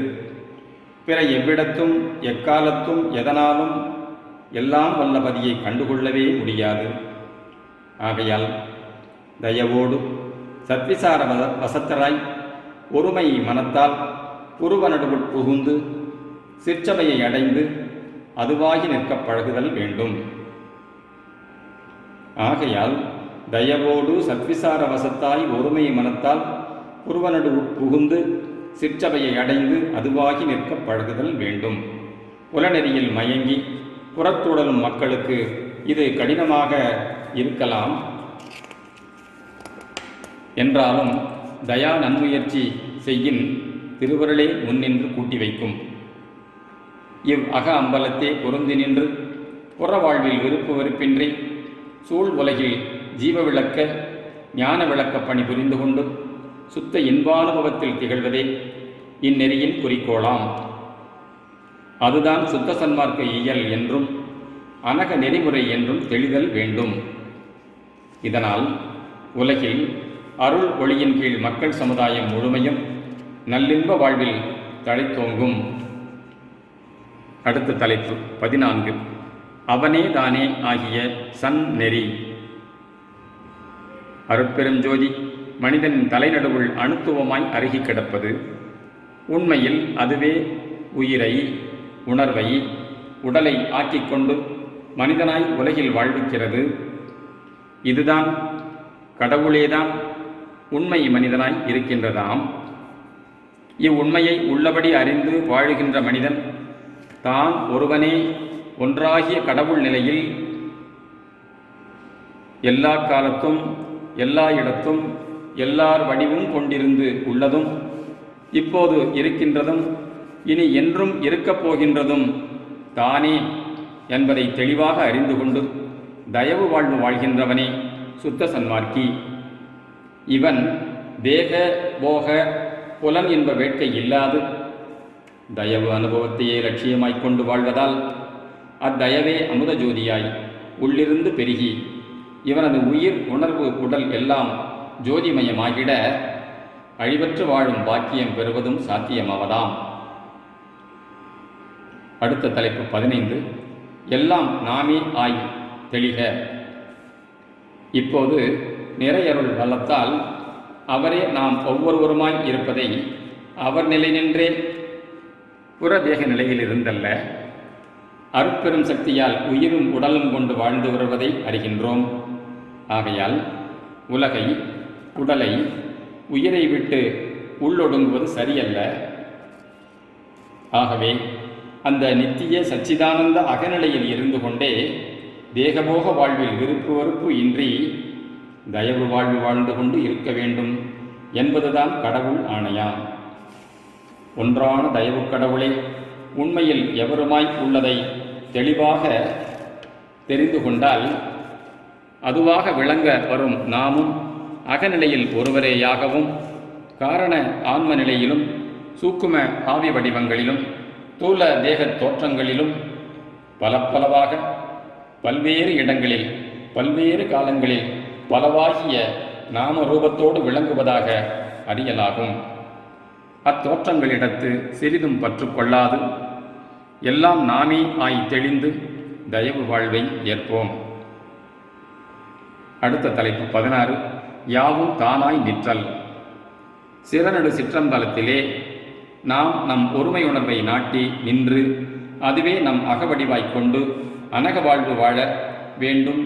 பிற எவ்விடத்தும் எக்காலத்தும் எதனாலும் எல்லாம் வல்லபதியை கண்டுகொள்ளவே முடியாது. ஆகையால் தயவோடு சத்விசார வசத்தராய் ஒருமை மனத்தால் புருவ நடுவுள் புகுந்து சிற்சபையை அடைந்து அதுவாகி நிற்கப் பழகுதல் வேண்டும். ஆகையால் தயவோடு சத்விசார வசத்தாய் ஒருமை மனத்தால் புருவ நடுவுள் புகுந்து சிற்சபையை அடைந்து அதுவாகி நிற்கப் பழகுதல் வேண்டும். புலநெறியில் மயங்கி புறத்துடலும் மக்களுக்கு இது கடினமாக இருக்கலாம். என்றாலும் தயா நன்முயற்சி செய்யின் திருவருளே முன்னின்று கூட்டி வைக்கும். இவ் அக அம்பலத்தே பொருந்தி நின்று புற வாழ்வில் விருப்பு வெறுப்பின்றி சூழ் உலகில் ஜீவ விளக்க ஞான விளக்க பணி புரிந்து கொண்டு சுத்த இன்பானுபவத்தில் திகழ்வதே இந்நெறியின் குறிக்கோளாம். அதுதான் சுத்த சன்மார்க்க இயல் என்றும் அனக நெறிமுறை என்றும் தெளிதல் வேண்டும். இதனால் உலகில் அருள் ஒளியின் கீழ் மக்கள் சமுதாயம் முழுமையும் நல்லின்ப வாழ்வில் தழைத்தோங்கும். அடுத்த தலைப்பு 14. அவனே தானே ஆகிய சன் நெறி. அருட்பெருஞ்சோதி மனிதனின் தலைநடுவுள் அணுத்துவமாய் அருகி கிடப்பது. உண்மையில் அதுவே உயிரை, உணர்வை, உடலை ஆக்கிக்கொண்டு மனிதனாய் உலகில் வாழ்விக்கிறது. இதுதான் கடவுளேதான் உண்மை மனிதனாய் இருக்கின்றதாம். இவ்வுண்மையை உள்ளபடி அறிந்து வாழுகின்ற மனிதன் தான் ஒருவனே ஒன்றாகிய கடவுள் நிலையில் எல்லா காலத்தும் எல்லா இடத்தும் எல்லார் வடிவும் கொண்டிருந்து உள்ளதும் இப்போது இருக்கின்றதும் இனி என்றும் இருக்கப் போகின்றதும் தானே என்பதை தெளிவாக அறிந்து கொண்டு தயவு வாழ்வு வாழ்கின்றவனே சுத்த சன்மார்க்கி. இவன் தேக போக புலன் என்ப வேட்கை இல்லாது தயவு அனுபவத்தையே லட்சியமாய்க் கொண்டு வாழ்வதால் அத்தயவே அமுத ஜோதியாய் உள்ளிருந்து பெருகி இவனது உயிர், உணர்வு, உடல் எல்லாம் ஜோதிமயமாகிட அழிவற்று வாழும் பாக்கியம் பெறுவதும் சாத்தியமாவதாம். அடுத்த தலைப்பு 15. எல்லாம் நாமே ஆய் தெளிக. இப்போது நிறையருள் வல்லத்தால் அவரே நாம் ஒவ்வொருவருமாய் இருப்பதை அவர் நிலை நின்றே புறதேக நிலையில் இருந்தல்ல அருட்பெரும் சக்தியால் உயிரும் உடலும் கொண்டு வாழ்ந்து வருவதை அறிகின்றோம். ஆகையால் உலகை, உடலை, உயிரை விட்டு உள்ளொடுங்குவது சரியல்ல. ஆகவே அந்த நித்திய சச்சிதானந்த அகநிலையில் இருந்து கொண்டே தேகபோக வாழ்வில் விருப்பு வெறுப்பு இன்றி தயவு வாழ்வு வாழ்ந்து கொண்டு இருக்க வேண்டும் என்பதுதான் கடவுள் ஆணையாம். ஒன்றான தயவு கடவுளே உண்மையில் எவருமாய் உள்ளதை தெளிவாக தெரிந்து கொண்டால் அதுவாக விளங்க வரும் நாமும் அகநிலையில் ஒருவரேயாகவும் காரண ஆன்ம நிலையிலும் சூக்கும ஆவி வடிவங்களிலும் தூல தேக தோற்றங்களிலும் பலப்பலவாக பல்வேறு இடங்களில் பல்வேறு காலங்களில் பலவாகிய நாம ரூபத்தோடு விளங்குவதாக அறியலாகும். அத்தோற்றங்களிடத்து சிறிதும் பற்று கொள்ளாது எல்லாம் நாமே ஆய் தெளிந்து தயவு வாழ்வை ஏற்போம். அடுத்த தலைப்பு 16. யாவும் தானாய் நிற்றல். சிறநடு சிற்றம்பலத்திலே நாம் நம் ஒருமை உணர்வை நாட்டி நின்று அதுவே நம் அகவடிவாய்க் கொண்டு அனக வாழ்வு வாழ வேண்டும்.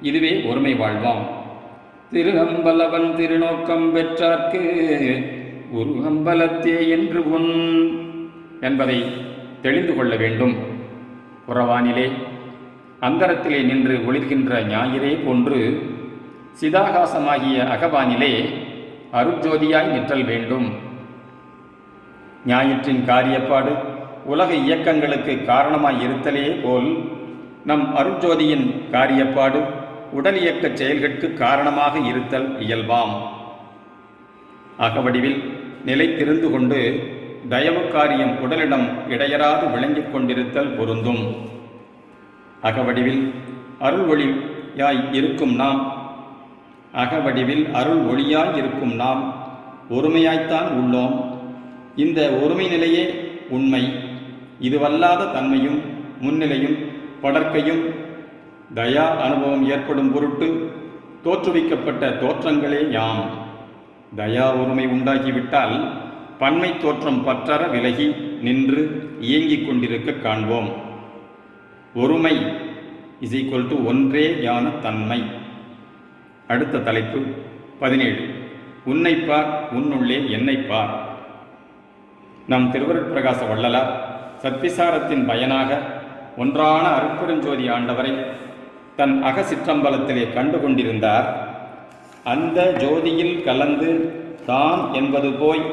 இதுவே ஒருமை வாழ்வாம். திரு அம்பலவன் திருநோக்கம் பெற்றார்க்கு ஒரு அம்பலத்தே என்று உன் என்பதை தெளிந்து கொள்ள வேண்டும். புறவானிலே அந்தரத்திலே நின்று ஒளிர்கின்ற ஞாயிறே போன்று சிதாகாசமாகிய அகவானிலே அருட்ஜோதியாய் நிற்றல் வேண்டும். ஞாயிற்றின் காரியப்பாடு உலக இயக்கங்களுக்கு காரணமாய் இருத்தலே போல் நம் அருட்ஜோதியின் காரியப்பாடு உடல் இயக்கச் செயல்களுக்கு காரணமாக இருத்தல் இயல்பாம். அகவடிவில் நிலைத்திருந்து கொண்டு தயவு காரியம் உடலிடம் இடையராது விளங்கிக் கொண்டிருத்தல் பொருந்தும். அகவடிவில் அருள் ஒளியாய் இருக்கும் நாம் ஒருமையாய்த்தான் உள்ளோம். இந்த ஒருமை நிலையே உண்மை. இதுவல்லாத தன்மையும் முன்னிலையும் படர்க்கையும் தயா அனுபவம் ஏற்படும் பொருட்டு தோற்றுவிக்கப்பட்ட தோற்றங்களே யாம். தயா ஒருமை உண்டாகிவிட்டால் பன்மை தோற்றம் பற்றற விலகி நின்று இயங்கிக் கொண்டிருக்க காண்போம். ஒருமை = ஒன்றே யான தன்மை. அடுத்த தலைப்பு 17. உன்னைப்பார் உன்னுள்ளே என்னைப்பார். நம் திருவருட்பிரகாச வள்ளலார் சத்விசாரத்தின் பயனாக ஒன்றான அருட்பெருஞ்சோதி ஆண்டவரை தன் அக சிற்றம்பலத்திலே கண்டு கொண்டிருந்தார். அந்த ஜோதியில் கலந்து தான் என்பது போய்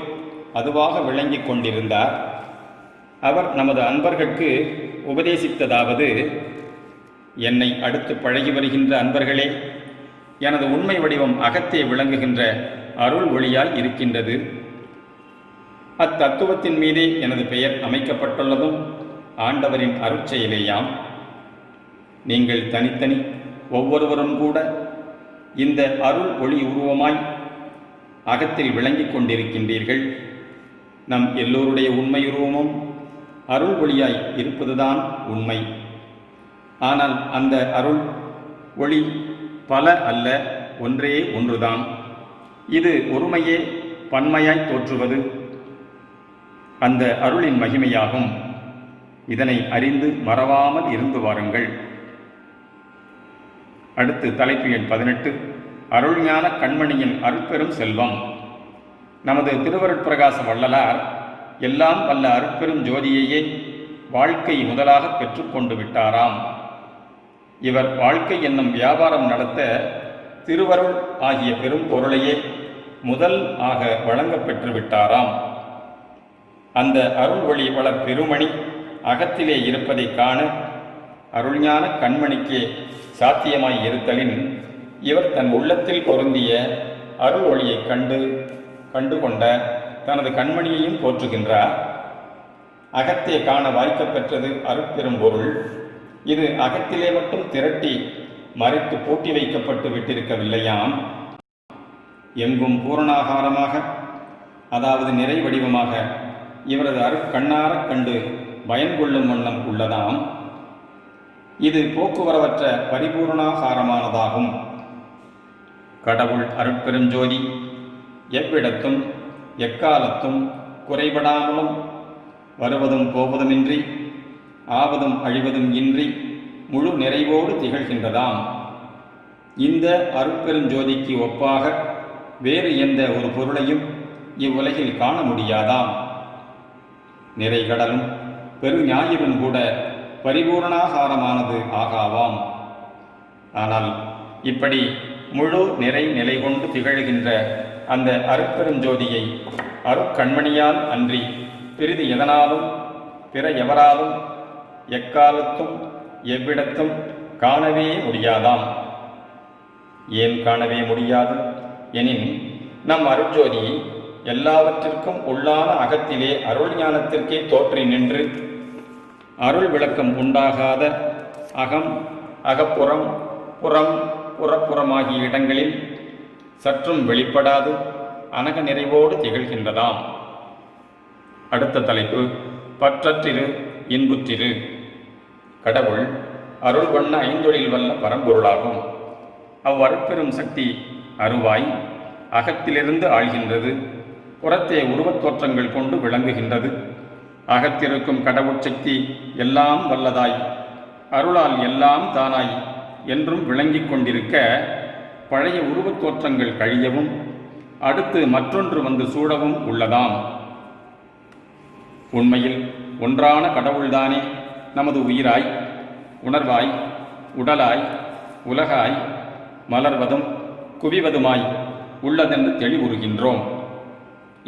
அதுவாக விளங்கிக் கொண்டிருந்தார். அவர் நமது அன்பர்களுக்கு உபதேசித்ததாவது: என்னை அடுத்து பழகி வருகின்ற அன்பர்களே, எனது உண்மை வடிவம் அகத்தே விளங்குகின்ற அருள் ஒளியால் இருக்கின்றது. அத்தத்துவத்தின் மீதே எனது பெயர் அமைக்கப்பட்டுள்ளதும் ஆண்டவரின் அருட்செயலேயாம். நீங்கள் தனித்தனி ஒவ்வொருவரும் கூட இந்த அருள் ஒளி உருவமாய் அகத்தில் விளங்கிக் கொண்டிருக்கின்றீர்கள். நம் எல்லோருடைய உண்மையுருவமும் அருள் ஒளியாய் இருப்பதுதான் உண்மை. ஆனால் அந்த அருள் ஒளி பல அல்ல, ஒன்றே ஒன்றுதான். இது ஒருமையே பன்மையாய் தோற்றுவது அந்த அருளின் மகிமையாகும். இதனை அறிந்து மறவாமல் இருந்து வாருங்கள். அடுத்து தலைப்பு எண் 18. அருள்ஞான கண்மணியின் அருட்பெரும் செல்வம். நமது திருவருட்பிரகாச வள்ளலார் எல்லாம் வல்ல அருட்பெரும் ஜோதியையே வாழ்க்கை முதலாக பெற்றுக்கொண்டு விட்டாராம். இவர் வாழ்க்கை என்னும் வியாபாரம் நடத்த திருவருள் ஆகிய பெரும் பொருளையே முதல் ஆக வழங்கப் பெற்று விட்டாராம். அந்த அருள் ஒளி வளர் பெருமணி அகத்திலே இருப்பதை காண அருள்ஞான கண்மணிக்கே சாத்தியமாய் இருத்தலின் இவர் தன் உள்ளத்தில் பொருந்திய அருள் ஒளியை கண்டு கொண்ட தனது கண்மணியையும் போற்றுகின்றார். அகத்தே காண வாய்க்கப் பெற்றது அருட்பெரும் பொருள். இது அகத்திலே மட்டும் திரட்டி மறைத்து பூட்டி வைக்கப்பட்டு விட்டிருக்கவில்லையாம். எங்கும் பூரணாகாரமாக, அதாவது நிறை வடிவமாக இவரது அருட்கண்ணாரக் கண்டு பயன்கொள்ளும் வண்ணம் உள்ளதாம். இது போக்குவரவற்ற பரிபூர்ணாகாரமானதாகும். கடவுள் அருட்பெருஞ்சோதி எவ்விடத்தும் எக்காலத்தும் குறைபடாமலும் வருவதும் போவதுமின்றி ஆவதும் அழிவதும் இன்றி முழு நிறைவோடு திகழ்கின்றதாம். இந்த அருட்பெருஞ்சோதிக்கு ஒப்பாக வேறு எந்த ஒரு பொருளையும் இவ்வுலகில் காண முடியாதாம். நிறைகடலும் பெரு ஞாயிறும் கூட பரிபூரணாகாரமானது ஆகாவாம். ஆனால் இப்படி முழு நிறை நிலை கொண்டு திகழ்கின்ற அந்த அருட்பெருஞ்சோதியை அருட்கண்மணியால் அன்றி பிறிது எதனாலும் பிற எவராலும் எக்காலத்தும் எவ்விடத்தும் காணவே முடியாதாம். ஏன் காணவே முடியாது எனின், நம் அருட்ஜோதி எல்லாவற்றிற்கும் உள்ளான அகத்திலே அருள் ஞானத்திற்கே தோற்றி நின்று அருள் விளக்கம் உண்டாகாத அகம், அகப்புறம், புறம், புறப்புறமாகிய இடங்களில் சற்றும் வெளிப்படாது அனக நிறைவோடு திகழ்கின்றதாம். அடுத்த தலைப்பு பற்றற்றிரு இன்புற்றிரு. கடவுள் அருள் வண்ண ஐந்தொழில் வல்ல பரம்பொருளாகும். அவ்வருட்பெரும் சக்தி அருவாய் அகத்திலிருந்து ஆழ்கின்றது. புறத்தே உருவத் தோற்றங்கள் கொண்டு விளங்குகின்றது. அகத்திருக்கும் கடவுட்சக்தி எல்லாம் வல்லதாய் அருளால் எல்லாம் தானாய் என்றும் விளங்கிக் கொண்டிருக்க, பழைய உருவத் தோற்றங்கள் கழியவும் அடுத்து மற்றொன்று வந்து சூழவும் உள்ளதாம். உண்மையில் ஒன்றான கடவுள்தானே நமது உயிராய், உணர்வாய், உடலாய், உலகாய், மலர்வதும் குவிவதுமாய் உள்ளதென்று தெளிவுறுகின்றோம்.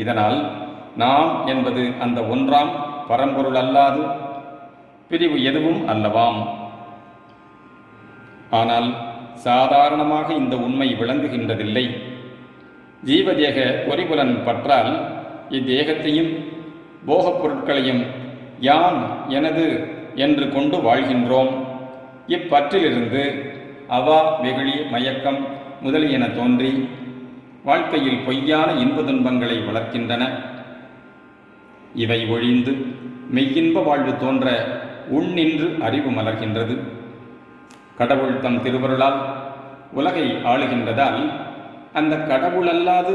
இதனால் நாம் என்பது அந்த ஒன்றாம் பரம்பொருள் அல்லாது பிரிவு எதுவும் அல்லவாம். ஆனால் சாதாரணமாக இந்த உண்மை விளங்குகின்றதில்லை. ஜீவதேக பொறிபுலன் பற்றால் இத்தேகத்தையும் போகப் பொருட்களையும் யான், எனது என்று கொண்டு வாழ்கின்றோம். இப்பற்றிலிருந்து அவா, வெகுளி, மயக்கம் முதலியன தோன்றி வாழ்க்கையில் பொய்யான இன்ப துன்பங்களை வளர்க்கின்றன. இவை ஒழிந்து மெய்யின்ப வாழ்வு தோன்ற உள்நின்று அறிவு மலர்கின்றது. கடவுள் தம் திருவருளால் உலகை ஆளுகின்றதால் அந்த கடவுளல்லாது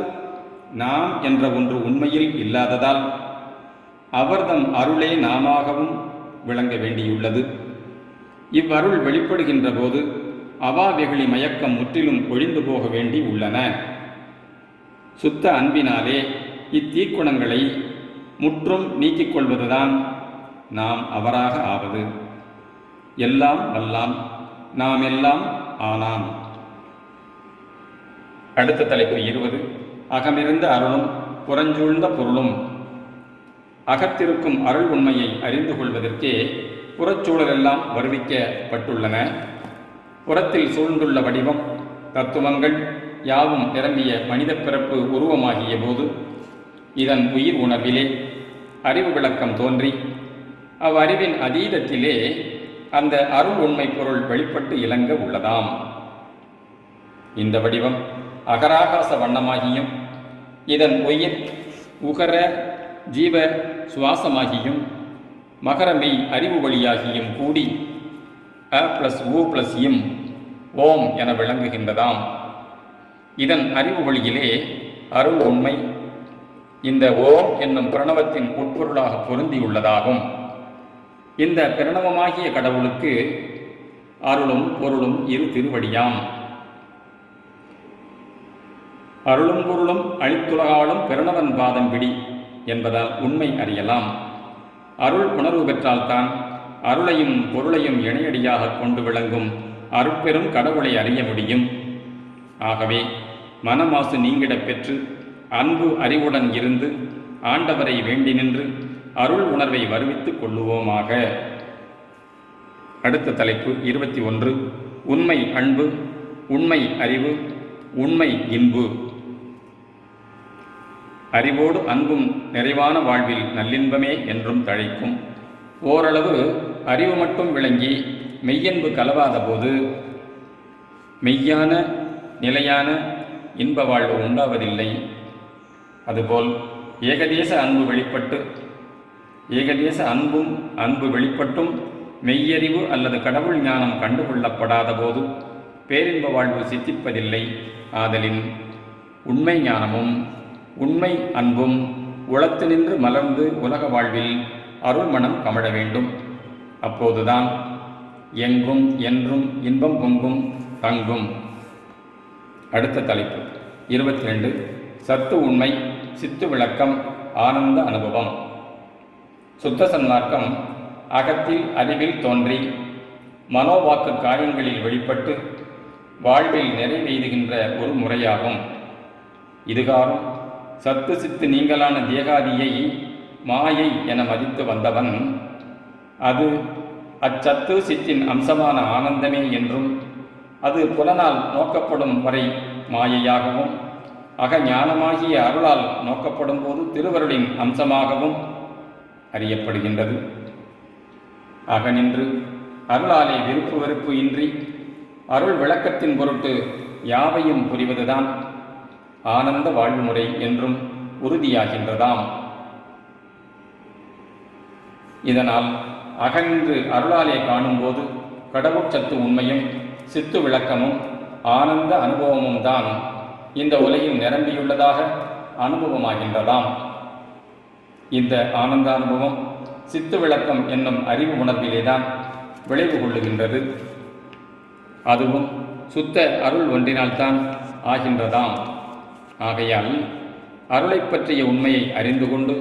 நாம் என்ற ஒன்று உண்மையில் இல்லாததால் அவர்தம் அருளே நாமாகவும் விளங்க வேண்டியுள்ளது. இவ்வருள் வெளிப்படுகின்ற போது அவாவெகுளி மயக்கம் முற்றிலும் ஒழிந்து போக வேண்டி உள்ளன. சுத்த அன்பினாலே இத்தீக்குணங்களை முற்றும் நீக்கிக் கொள்வதுதான் நாம் அவராக ஆவது. எல்லாம் வல்லாம், நாம் எல்லாம் ஆனாம். அடுத்த தலைப்பு 20. அகமிருந்த அருளும் புறஞ்சூழ்ந்த பொருளும். அகத்திருக்கும் அருள் உண்மையை அறிந்து கொள்வதற்கே புறச்சூழலெல்லாம் வருவிக்கப்பட்டுள்ளன. புறத்தில் சூழ்ந்துள்ள வடிவம், தத்துவங்கள் யாவும் நிரம்பிய மனித பிறப்பு உருவமாகிய போது இதன் உயிர் உணர்விலே அறிவு விளக்கம் தோன்றி அவ்வறிவின் அதீதத்திலே அந்த அருள் உண்மை பொருள் வெளிப்பட்டு இலங்க உள்ளதாம். இந்த வடிவம் அகராகாச வண்ணமாகியும் இதன் உயிர் உகர ஜீவ சுவாசமாகியும் மகரமெய் அறிவு வழியாகியும் கூடி அ+உ+இம் ஓம் என விளங்குகின்றதாம். இதன் அறிவு வழியிலே அருள் உண்மை இந்த ஓம் என்னும் பிரணவத்தின் உட்பொருளாக பொருந்தியுள்ளதாகும். இந்த பிரணவமாகிய கடவுளுக்கு அருளும் பொருளும் இரு திருவடியாம். அருளும் பொருளும் அழித்துலகாலும் பிரணவன் பாதம் பிடி என்பதால் உண்மை அறியலாம். அருள் உணர்வு பெற்றால்தான் அருளையும் பொருளையும் இணையடியாக கொண்டு விளங்கும் அருட்பெரும் கடவுளை அறிய முடியும். ஆகவே மனமாசு நீங்கிடப் பெற்று அன்பு அறிவுடன் இருந்து ஆண்டவரை வேண்டி நின்று அருள் உணர்வை வருவித்துக் கொள்ளுவோமாக. அடுத்த தலைப்பு 21. உண்மை அன்பு, உண்மை அறிவு, உண்மை இன்பு. அறிவோடு அன்பும் நிறைவான வாழ்வில் நல்லின்பமே என்றும் தழைக்கும். ஓரளவு அறிவு மட்டும் விளங்கி மெய்யன்பு கலவாத போது மெய்யான நிலையான இன்ப வாழ்வு உண்டாவதில்லை. அதுபோல் ஏகதேச அன்பு வெளிப்பட்டும் மெய்யறிவு அல்லது கடவுள் ஞானம் கண்டுகொள்ளப்படாத போது பேரின்ப வாழ்வு சித்திப்பதில்லை. ஆதலின் உண்மை ஞானமும் உண்மை அன்பும் உளத்து நின்று மலர்ந்து உலக வாழ்வில் அருள்மணம் கமழ வேண்டும். அப்போதுதான் எங்கும் என்றும் இன்பம் பொங்கும் தங்கும். அடுத்த தலைப்பு 22. சத்து உண்மை, சித்து விளக்கம், ஆனந்த அனுபவம். சுத்த சன்மார்க்கம் அகத்தில் அறிவில் தோன்றி மனோவாக்கு காயங்களில் வெளிப்பட்டு வாழ்வில் நிறைவெய்துகின்ற ஒரு முறையாகும். இதுகாரும் சத்து சித்து நீங்களான தேகாதியை மாயை என மதித்து வந்தவன் அது அச்சத்து சித்தின் அம்சமான ஆனந்தமே என்றும் அது புலனால் நோக்கப்படும் வரை மாயையாகவும் அகஞானமாகிய அருளால் நோக்கப்படும் போது திருவருளின் அம்சமாகவும் அறியப்படுகின்றது. அகநின்று அருளாலே விருப்பு வெறுப்பு இன்றி அருள் விளக்கத்தின் பொருட்டு யாவையும் புரிவதுதான் ஆனந்த வாழ்வுமுறை என்றும் உறுதியாகின்றதாம். இதனால் அகநின்று அருளாலே காணும்போது கடவுட்சத்து உண்மையும் சித்து விளக்கமும் ஆனந்த அனுபவமும் தான் இந்த உலகில் நிரம்பியுள்ளதாக அனுபவமாகின்றதாம். இந்த ஆனந்த அனுபவம் சித்து விளக்கம் என்னும் அறிவு உணர்விலேதான் விளைவு கொள்ளுகின்றது. அதுவும் சுத்த அருள் ஒன்றினால்தான் ஆகின்றதாம். ஆகையால் அருளை பற்றிய உண்மையை அறிந்து கொண்டு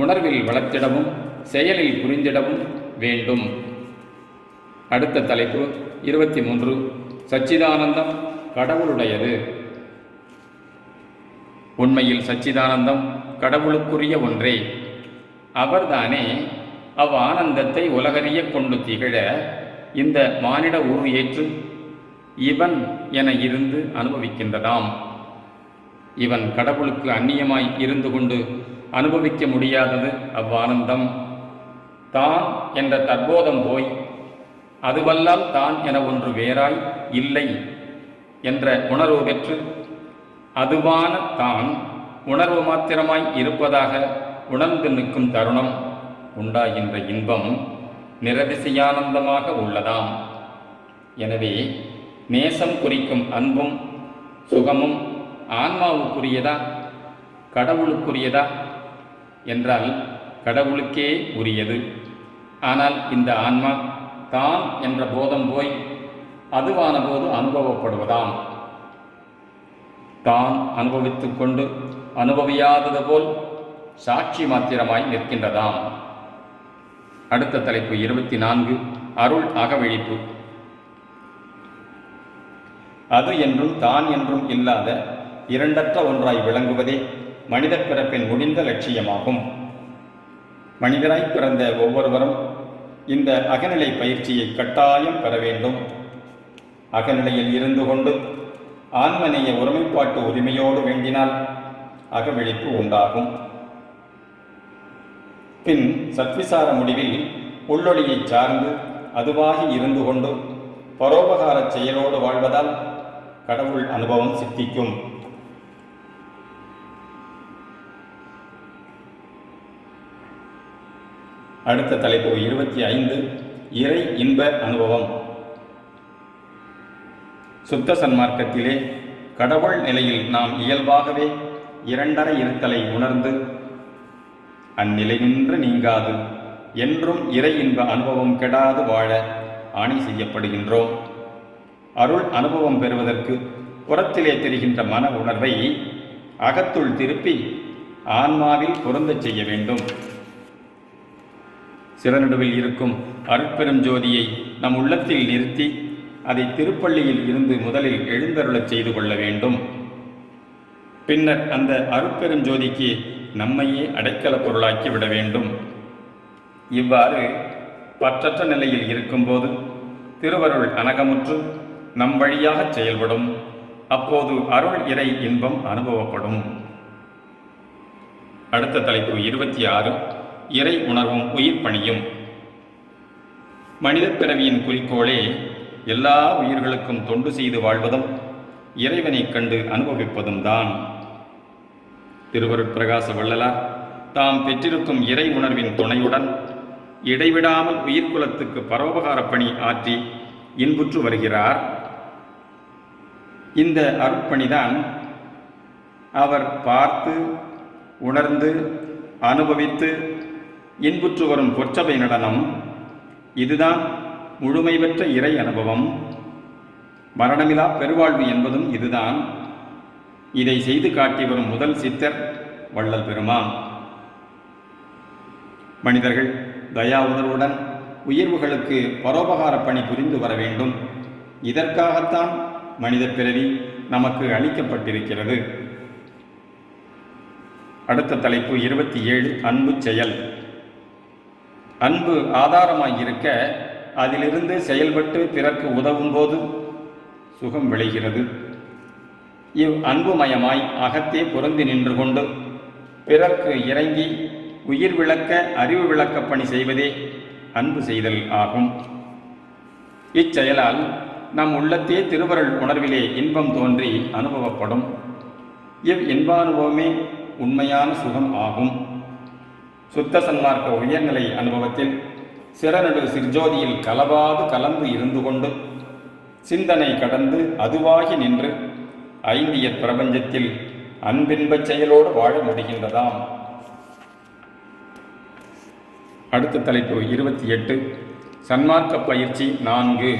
உணர்வில் வளர்த்திடவும் செயலில் புரிந்திடவும் வேண்டும். அடுத்த தலைப்பு 23. சச்சிதானந்தம் கடவுளுடையது. உண்மையில் சச்சிதானந்தம் கடவுளுக்குரிய ஒன்றே. அவர்தானே அவ் ஆனந்தத்தை உலகறிய கொண்டு திகழ இந்த மானிட உரு ஏற்று இவன் என இருந்து அனுபவிக்கின்றதாம். இவன் கடவுளுக்கு அந்நியமாய் இருந்து கொண்டு அனுபவிக்க முடியாதது அவ்வானந்தம். தான் என்ற தற்போதம் போய் அதுவல்லால் தான் என ஒன்று வேறாய் இல்லை என்ற உணர்வு பெற்று அதுவான தான் உணர்வு மாத்திரமாய் இருப்பதாக உணர்ந்து நிற்கும் தருணம் உண்டாகின்ற இன்பம் நிரதிசையானந்தமாக உள்ளதாம். எனவே நேசம் குறிக்கும் அன்பும் சுகமும் ஆன்மாவுக்குரியதா கடவுளுக்குரியதா என்றால் கடவுளுக்கே உரியது. ஆனால் இந்த ஆன்மா தான் என்ற போதம் போய் அதுவான போது அனுபவப்படுவதாம். தான் அனுபவித்து கொண்டு அனுபவியாதது போல் சாட்சி மாத்திரமாய் நிற்கின்றதாம். அடுத்த தலைப்பு 24. அருள் அகவிழிப்பு. அது என்றும் தான் என்றும் இல்லாத இரண்டற்ற ஒன்றாய் விளங்குவதே மனித பிறப்பின் முடிந்த லட்சியமாகும். மனிதராய் பிறந்த ஒவ்வொருவரும் இந்த அகநிலை பயிற்சியை கட்டாயம் பெற வேண்டும். அகநிலையில் இருந்து கொண்டு ஆன்மநேய ஒருமைப்பாட்டு உரிமையோடு வேண்டினால் அகவிழிப்பு உண்டாகும். பின் சத்விசார முடிவில் உள்ளொளியை சார்ந்து அதுவாகி இருந்து கொண்டு பரோபகார செயலோடு வாழ்வதால் கடவுள் அனுபவம் சித்திக்கும். அடுத்த தலைப்பு 25. இறை இன்ப அனுபவம். சுத்த சன்மார்க்கத்திலே கடவுள் நிலையில் நாம் இயல்பாகவே இரண்டரை இருத்தலை உணர்ந்து அந்நிலை நின்று நீங்காது என்றும் இறை இன்ப அனுபவம் கெடாது வாழ ஆணை செய்யப்படுகின்றோம். அருள் அனுபவம் பெறுவதற்கு புறத்திலே தெரிகின்ற மன உணர்வை அகத்துள் திருப்பி ஆன்மாவில் பொருந்தச் செய்ய வேண்டும். சிறநடுவில் இருக்கும் அருட்பெரும் ஜோதியை நம் உள்ளத்தில் நிறுத்தி அதை திருப்பள்ளியில் இருந்து முதலில் எழுந்தருளச் செய்து கொள்ள வேண்டும். பின்னர் அந்த அருட்பெரும் ஜோதிக்கு நம்மையே அடைக்கல பொருளாக்கி விட வேண்டும். இவ்வாறு பற்றற்ற நிலையில் இருக்கும்போது திருவருள் அனகமுற்று நம் வழியாக செயல்படும். அப்போது அருள் இறை இன்பம் அனுபவப்படும். அடுத்த தலைப்பு 26. இறை உணர்வும் உயிர் பணியும். மனித பிறவியின் குறிக்கோளே எல்லா உயிர்களுக்கும் தொண்டு செய்து வாழ்வதும் இறைவனைக் கண்டு அனுபவிப்பதும் தான். திருவருட்பிரகாச வள்ளலார் தாம் பெற்றிருக்கும் இறை உணர்வின் துணையுடன் இடைவிடாமல் உயிர்குலத்துக்கு பரோபகார பணி ஆற்றி இன்புற்று வருகிறார். இந்த அருட்பணிதான் அவர் பார்த்து உணர்ந்து அனுபவித்து இன்புற்று வரும் பொற்சபை நடனம். இதுதான் முழுமை பெற்ற இறை அனுபவம். மரணமிலா பெருவாழ்வு என்பதும் இதுதான். இதை செய்து காட்டி வரும் முதல் சித்தர் வள்ளல் பெருமான். மனிதர்கள் தயா உணர்வுடன் உயர்வுகளுக்கு பரோபகார பணி புரிந்து வர வேண்டும். இதற்காகத்தான் மனித பிறவி நமக்கு அளிக்கப்பட்டிருக்கிறது. அடுத்த தலைப்பு 27. அன்பு செயல். அன்பு ஆதாரமாயிருக்க அதிலிருந்து செயல்பட்டு பிறர்க்கு உதவும் போது சுகம் விளைகிறது. இவ் அன்புமயமாய் அகத்தே பொருந்தி நின்று கொண்டு பிறர்க்கு இறங்கி உயிர் விளக்க அறிவு விளக்க பணி செய்வதே அன்பு செய்தல் ஆகும். இச்செயலால் நம் உள்ளத்தே திருவருள் உணர்விலே இன்பம் தோன்றி அனுபவப்படும். இவ் இன்பானுபவமே உண்மையான சுகம் ஆகும். சுத்த சன்மார்க்க உயர்நிலை அனுபவத்தில் சிறநடு சிற்ஜோதியில் கலவாது கலந்து இருந்து கொண்டு சிந்தனை கடந்து அதுவாகி நின்று ஐந்திய பிரபஞ்சத்தில் அன்பின்பச் செயலோடு வாழ முடிகின்றதாம். அடுத்த தலைப்பு 28. சன்மார்க்க பயிற்சி 4.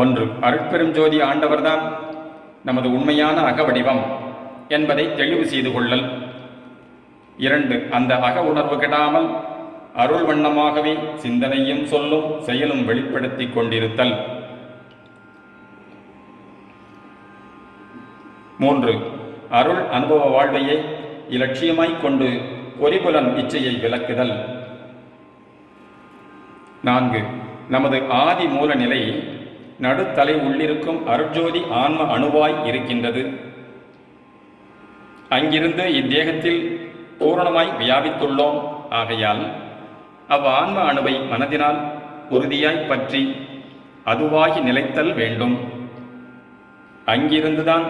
ஒன்று, அருட்பெரும் ஜோதி ஆண்டவர்தான் நமது உண்மையான அகவடிவம் என்பதை தெளிவு செய்து கொள்ளல். 2, அந்த அக உணர்வு கெடாமல் அருள் வண்ணமாகவே சிந்தனையும் சொல்லும் செயலும் வெளிப்படுத்தி கொண்டிருத்தல். 3, அருள் அனுபவ வாழ்வையே இலட்சியமாய்க் கொண்டு பொறிபுலன் இச்சையை விலக்குதல். 4, நமது ஆதி மூல நிலை நடுத்தலை உள்ளிருக்கும் அருட்ஜோதி ஆன்ம அணுவாய் இருக்கின்றது. அங்கிருந்து இத்தேகத்தில் பூரணமாய் வியாபித்துள்ளோம். ஆகையால் ஆன்ம அணுவை மனதினால் உறுதியாய் பற்றி அதுவாகி நிலைத்தல் வேண்டும். அங்கிருந்துதான்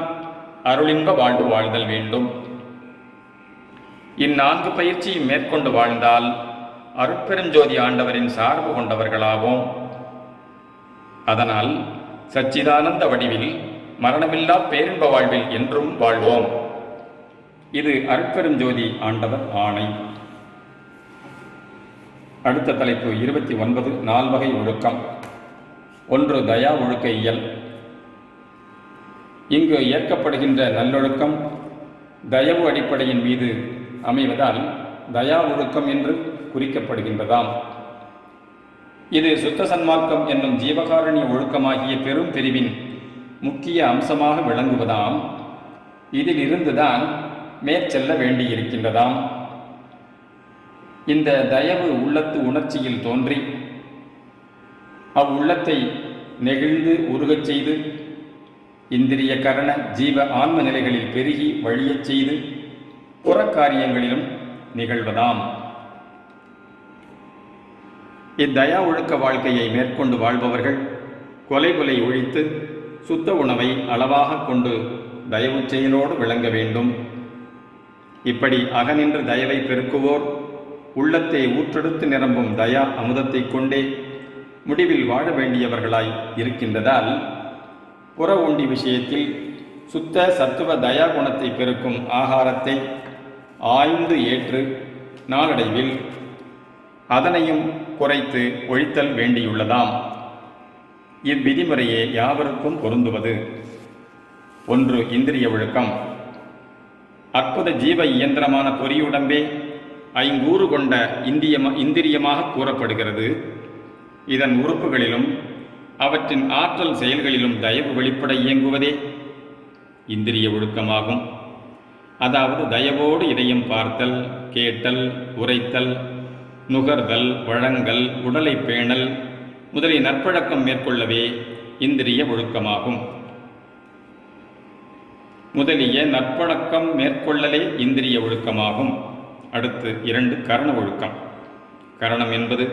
அருளின்ப வாழ்வு வாழ்தல் வேண்டும். இந்நான்கு பயிற்சியும் மேற்கொண்டு வாழ்ந்தால் அருட்பெருஞ்சோதி ஆண்டவரின் சார்பு கொண்டவர்களாவோம். அதனால் சச்சிதானந்த வடிவில் மரணமில்லா பேரின்ப வாழ்வில் என்றும் வாழ்வோம். இது அருட்பெருஞ்சோதி ஆண்டவர் ஆணை. அடுத்த தலைப்பு 29, நால்வகை ஒழுக்கம். 1, தயா ஒழுக்க இயல். இங்கு ஏற்கப்படுகின்ற நல்லொழுக்கம் தயவு அடிப்படையின் மீது அமைவதால் தயா ஒழுக்கம் என்று குறிக்கப்படுகின்றதாம். இது சுத்த சன்மார்க்கம் என்னும் ஜீவகாரணிய ஒழுக்கமாகிய பெரும் பிரிவின் முக்கிய அம்சமாக விளங்குவதாம். இதில் இருந்துதான் மேற்செல்ல வேண்டியிருக்கின்றதாம். இந்த தயவு உள்ளத்து உணர்ச்சியில் தோன்றி அவ்வுள்ளத்தை நெகிழ்ந்து உருகச் செய்து இந்திரிய கரண ஜீவ ஆன்ம நிலைகளில் பெருகி வழியச் செய்து புறக்காரியங்களிலும் நிகழ்வதாம். இத்தயா ஒழுக்க வாழ்க்கையை மேற்கொண்டு வாழ்பவர்கள் கொலை ஒழித்து சுத்த உணவை அளவாக கொண்டு தயவு செயலோடு விளங்க வேண்டும். இப்படி அகநின்று தயவை பெருக்குவோர் உள்ளத்தை ஊற்றெடுத்து நிரம்பும் தயா அமுதத்தை கொண்டே முடிவில் வாழ வேண்டியவர்களாய் இருக்கின்றதால் புற உண்டி விஷயத்தில் சுத்த சத்துவ தயா குணத்தை பெருக்கும் ஆகாரத்தை ஆய்ந்து ஏற்று நாளடைவில் அதனையும் குறைத்து ஒழித்தல் வேண்டியுள்ளதாம். இவ்விதிமுறையே யாவருக்கும் பொருந்துவது. 1, இந்திரிய ஒழுக்கம். அற்புத ஜீவ இயந்திரமான பொறியுடம்பே ஐங்கூறு கொண்ட இந்திரியமாக கூறப்படுகிறது. இதன் உறுப்புகளிலும் அவற்றின் ஆற்றல் செயல்களிலும் தயவு வெளிப்பட இயங்குவதே இந்திரிய ஒழுக்கமாகும். அதாவது தயவோடு இதயம் பார்த்தல், கேட்டல், உரைத்தல், நுகர்தல், வழங்கல், உடலை பேணல் முதலிய நற்பழக்கம் மேற்கொள்ளவே இந்திரிய ஒழுக்கமாகும். முதலிய நற்பழக்கம் மேற்கொள்ளலே இந்திரிய ஒழுக்கமாகும். அடுத்து 2, கரண ஒழுக்கம். கரணம் என்பது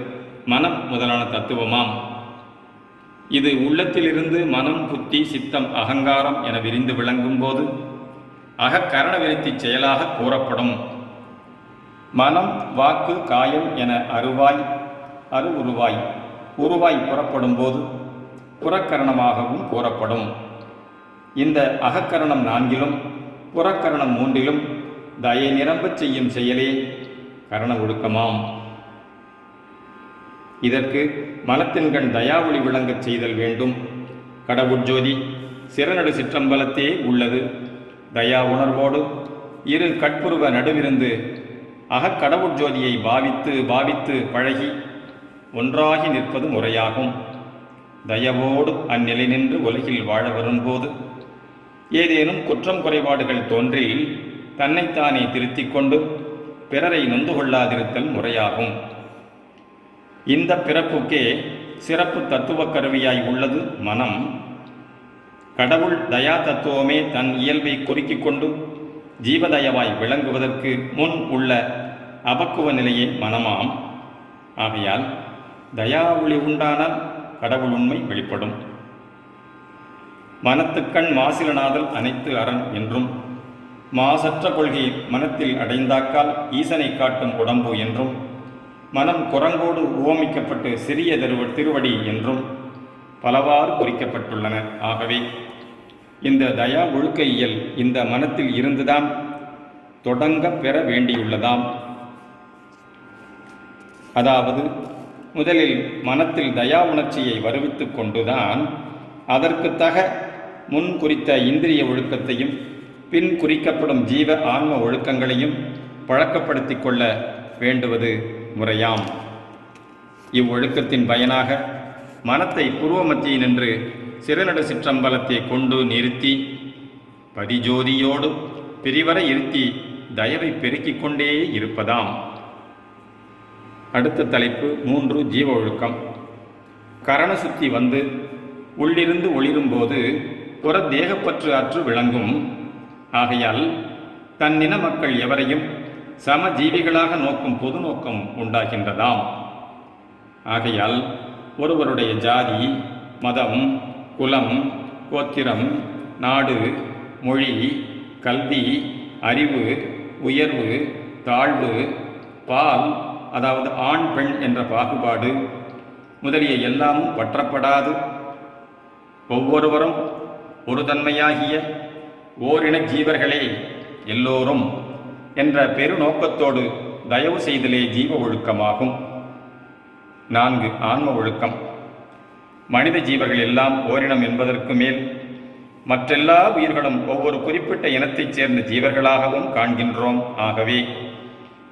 மனம் முதலான தத்துவமாம். இது உள்ளத்திலிருந்து மனம், புத்தி, சித்தம், அகங்காரம் என விரிந்து விளங்கும் போது அகக்கரண விருத்தி செயலாக கூறப்படும். மனம், வாக்கு, காயம் என உருவாய் புறப்படும் போது புறக்கரணமாகவும் கூறப்படும். இந்த அகக்கரணம் 4லும் புறக்கரணம் 3லும் தயை நிரம்பச் செய்யும் செயலே கரண ஒழுக்கமாம். இதற்கு மனத்தின்கண் தயாவொளி விளங்கச் செய்தல் வேண்டும். கடவுட்ஜோதி சிறநடு சிற்றம்பலத்தே உள்ளது. தயா உணர்வோடு இரு கட்புருவ நடுவிருந்து அகக்கடவுட்ஜோதியை பாவித்து பழகி ஒன்றாகி நிற்பது முறையாகும். தயவோடு அந்நிலை நின்று உலகில் வாழ வரும்போது ஏதேனும் குற்றம் குறைபாடுகள் தோன்றில் தன்னைத்தானே திருத்திக் கொண்டு பிறரை நொந்து கொள்ளாதிருத்தல் முறையாகும். இந்த பிறப்புக்கே சிறப்பு தத்துவ கருவியாய் உள்ளது மனம். கடவுள் தயா தத்துவமே தன் இயல்பை குறுக்கிக் கொண்டு ஜீவதயவாய் விளங்குவதற்கு முன் உள்ள அபக்குவ நிலையே மனமாம். ஆகையால் தயா ஒளி உண்டானால் கடவுள் உண்மை வெளிப்படும். மனத்துக்கண் மாசிலனாதல் அனைத்து அரண் என்றும் மாசற்ற கொள்கை மனத்தில் அடைந்தாக்கால் ஈசனை காட்டும் உடம்பு என்றும் மனம் குரங்கோடு உவமிக்கப்பட்டு சிறிய திருவடி என்றும் பலவாறு குறிக்கப்பட்டுள்ளன. ஆகவே இந்த தயா ஒழுக்க இயல் இந்த மனத்தில் இருந்துதான் தொடங்க பெற வேண்டியுள்ளதாம். அதாவது முதலில் மனத்தில் தயா உணர்ச்சியை வருவித்து கொண்டுதான் அதற்கு தக முன் குறித்த இந்திரிய ஒழுக்கத்தையும் பின் குறிக்கப்படும் ஜீவ ஆன்ம ஒழுக்கங்களையும் பழக்கப்படுத்தி கொள்ள வேண்டுவது முறையாம். இவ்வொழுக்கத்தின் பயனாக மனத்தை பூர்வ மத்தியினின்று சிறுநடு சிற்றம்பலத்தை கொண்டு நிறுத்தி பதிஜோதியோடு பிரிவர இருத்தி தயவை பெருக்கிக் கொண்டே இருப்பதாம். அடுத்த தலைப்பு 3 ஜீவ ஒழுக்கம். கரணசுத்தி வந்து உள்ளிருந்து ஒளிரும்போது புற தேகப்பற்று அற்று விளங்கும். ஆகையால் தன்னின மக்கள் எவரையும் சம ஜீவிகளாக நோக்கும் பொது நோக்கம் உண்டாகின்றதாம். ஆகையால் ஒருவருடைய ஜாதி, மதம், குலம், கோத்திரம், நாடு, மொழி, கல்வி, அறிவு, உயர்வு, தாழ்வு, பால், அதாவது ஆண் பெண் என்ற பாகுபாடு முதலிய எல்லாமும் பற்றப்படாது ஒவ்வொருவரும் ஒரு தன்மையாகிய ஓரின ஜீவர்களே எல்லோரும் என்ற பெருநோக்கத்தோடு தயவு செய்தலே ஜீவ ஒழுக்கமாகும். 4 ஆன்ம ஒழுக்கம். மனித ஜீவர்கள் எல்லாம் ஓரினம் என்பதற்கு மேல் மற்றெல்லா உயிர்களும் ஒவ்வொரு குறிப்பிட்ட இனத்தைச் சேர்ந்த ஜீவர்களாகவும் காண்கின்றோம். ஆகவே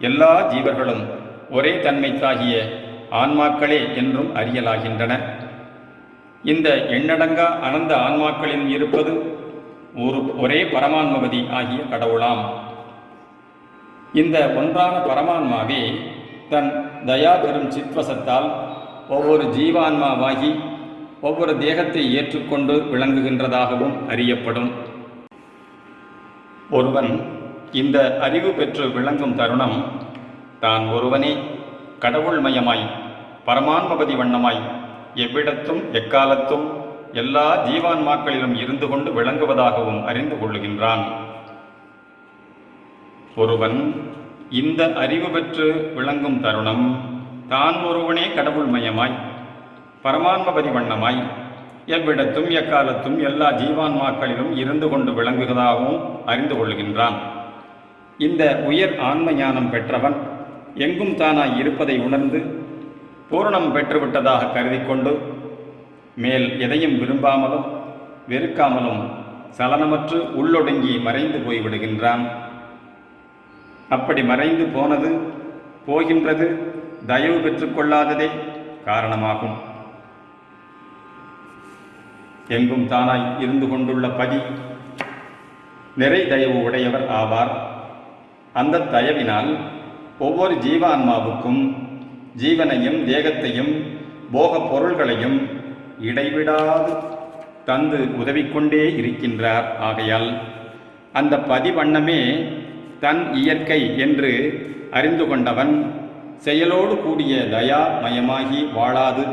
எல்லா ஜீவர்களும் ஒரே தன்மைத்தாகிய ஆன்மாக்களே என்றும் அறியலாகின்றன. இந்த எண்ணடங்கா அனந்த ஆன்மாக்களில் இருப்பது ஒரே பரமான்மவதி ஆகிய கடவுளாம். இந்த ஒன்றான பரமான்மாவே தன் தயா பெறும் சித்வசத்தால் ஒவ்வொரு ஜீவான்மாவாகி ஒவ்வொரு தேகத்தை ஏற்றுக்கொண்டு விளங்குகின்றதாகவும் அறியப்படும். ஒருவன் இந்த அறிவு பெற்று விளங்கும் தருணம் தான் ஒருவனே கடவுள்மயமாய் பரமான்மபதி வண்ணமாய் எவ்விடத்தும் எக்காலத்தும் எல்லா ஜீவான்மாக்களிலும் இருந்து கொண்டு விளங்குவதாகவும் அறிந்து கொள்ளுகின்றான். ஒருவன் இந்த அறிவு பெற்று விளங்கும் தருணம் தான் ஒருவனே கடவுள்மயமாய் பரமான்மபதி வண்ணமாய் எவ்விடத்தும் எக்காலத்தும் எல்லா ஜீவான்மாக்களிலும் இருந்து கொண்டு விளங்குவதாகவும் அறிந்து கொள்ளுகின்றான். இந்த உயர் ஆன்ம ஞானம் பெற்றவன் எங்கும் தானாய் இருப்பதை உணர்ந்து பூரணம் பெற்றுவிட்டதாக கருதி கொண்டு மேல் எதையும் விரும்பாமலும் வெறுக்காமலும் சலனமற்று உள்ளொடுங்கி மறைந்து போய்விடுகின்றான். அப்படி மறைந்து போகின்றது தயவு பெற்றுக்கொள்ளாததே காரணமாகும். எங்கும் தானாய் இருந்து கொண்டுள்ள பதி நிறை தயவு உடையவர் ஆவார். அந்த தயவினால் ஒவ்வொரு ஜீவான்மாவுக்கும் ஜீவனையும் தேகத்தையும் போக பொருள்களையும் இடைவிடாது தந்து உதவிக்கொண்டே இருக்கின்றார். ஆகையால் அந்த பதிவண்ணமே தன் இயற்கை என்று அறிந்து கொண்டவன் செயலோடு கூடிய தயாமயமாகி வாழாது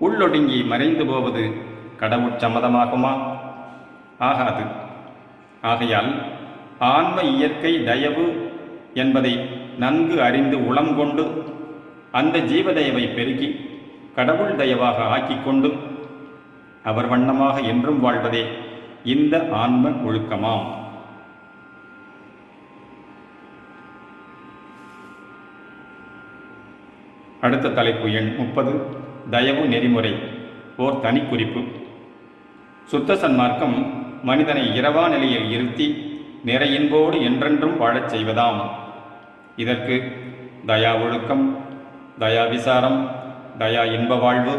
உள்ளொடுங்கி மறைந்து போவது கடவுட்சம்மதமாகுமா? ஆகாது. ஆகையால் ஆன்ம இயற்கை தயவு என்பதை நன்கு அறிந்து உளம் கொண்டு அந்த ஜீவதயவை பெருக்கி கடவுள் தயவாக ஆக்கிக்கொண்டு அவர் வண்ணமாக என்றும் வாழ்வதே இந்த ஆன்ம ஒழுக்கமாம். அடுத்த தலைப்பு எண் 30 தயவு நெறிமுறை ஓர் தனி குறிப்பு. சுத்த சன்மார்க்கம் மனிதனை இரவா நிலையில் இருத்தி நிறையின்போடு என்றென்றும் வாழச் செய்வதாம். இதற்கு தயா ஒழுக்கம், தயா விசாரம், தயா இன்ப வாழ்வு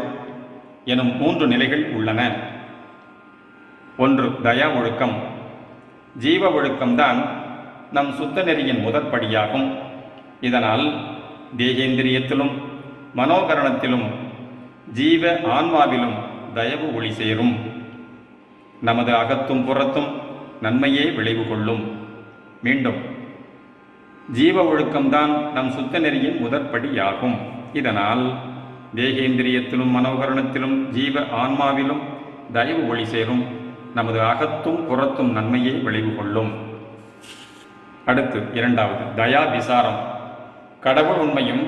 எனும் 3 நிலைகள் உள்ளன. 1 தயா ஒழுக்கம். ஜீவ ஒழுக்கம்தான் நம் சுத்த நெறியின் முதற்படியாகும். இதனால் தேகேந்திரியத்திலும் மனோகரணத்திலும் ஜீவ ஆன்மாவிலும் தயவு ஒளி சேரும். நமது அகத்தும் புறத்தும் நன்மையே விளைவு கொள்ளும். மீண்டும், ஜீவ ஒழுக்கம்தான் நம் சுத்த நெறியின் முதற்படியாகும். இதனால் தேகேந்திரியத்திலும் மனோகரணத்திலும் ஜீவ ஆன்மாவிலும் தயவு ஒளி சேரும். நமது அகத்தும் புறத்தும் நன்மையே விளைவு கொள்ளும். அடுத்து 2வது தயா விசாரம். கடவுள் உண்மையும்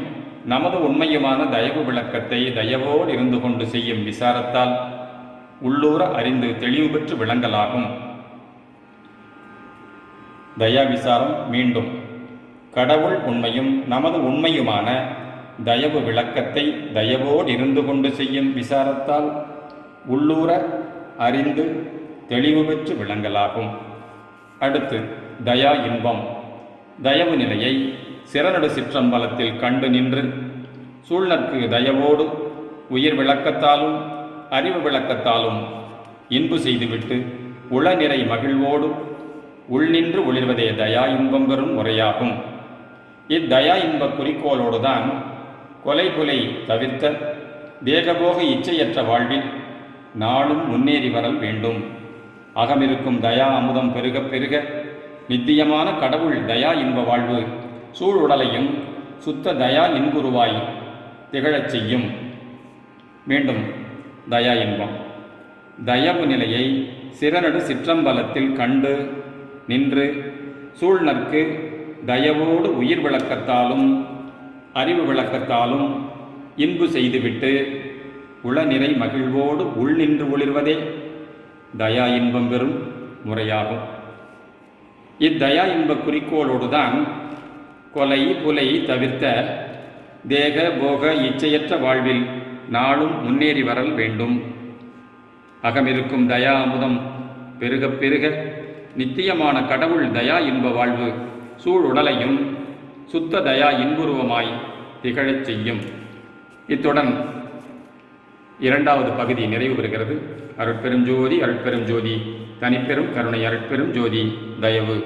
நமது உண்மையுமான தயவு விளக்கத்தை தயவோடு இருந்து கொண்டு செய்யும் விசாரத்தால் உள்ளூர அறிந்து தெளிவு பெற்று விளங்கலாகும். தயா விசாரம். மீண்டும், கடவுள் உண்மையும் நமது உண்மையுமான தயவு விளக்கத்தை தயவோடு இருந்து கொண்டு செய்யும் விசாரத்தால் உள்ளூர அறிந்து தெளிவு பெற்று விளங்கலாகும். அடுத்து தயா இன்பம். தயவு நிலையை சிறநடு சிற்றம்பலத்தில் கண்டு நின்று சூழ்நர்க்கு தயவோடு உயிர் விளக்கத்தாலும் அறிவு விளக்கத்தாலும் இன்பு செய்துவிட்டு உளநிறை மகிழ்வோடு உள்நின்று ஒளிர்வதே தயா இன்பம் பெறும் முறையாகும். இத்தயா இன்ப குறிக்கோளோடுதான் கொலை புலை தவிர்த்த தேகபோக இச்சையற்ற வாழ்வில் நாளும் முன்னேறி வரல் வேண்டும். அகமிருக்கும் தயா அமுதம் பெருக பெருக நித்தியமான கடவுள் தயா இன்ப வாழ்வு சூழுடலையும் சுத்த தயா இன்புருவாய் திகழச் செய்யும். மீண்டும் தயா இன்பம். தயவு நிலையை சிறநடு சிற்றம்பலத்தில் கண்டு நின்று சூழ்நர்க்கு தயவோடு உயிர் விளக்கத்தாலும் அறிவு விளக்கத்தாலும் இன்பு செய்துவிட்டு உளநிறை மகிழ்வோடு உள்நின்று ஒளிர்வதே தயா இன்பம் பெறும் முறையாகும். இத்தயா இன்ப குறிக்கோளோடுதான் கொலை புலை தவிர்த்த தேக போக இச்சையற்ற வாழ்வில் நாளும் முன்னேறி வரல் வேண்டும். அகமிருக்கும் தயா அமுதம் பெருக பெருக நித்தியமான கடவுள் தயா இன்ப வாழ்வு சூழுடலையும் சுத்த தயா இன்புருவமாய் திகழச் செய்யும். இத்துடன் இரண்டாவது பகுதி நிறைவு பெறுகிறது. அருட்பெரும் ஜோதி அருட்பெரும் ஜோதி தனிப்பெரும் கருணை அருட்பெரும் ஜோதி தயவு.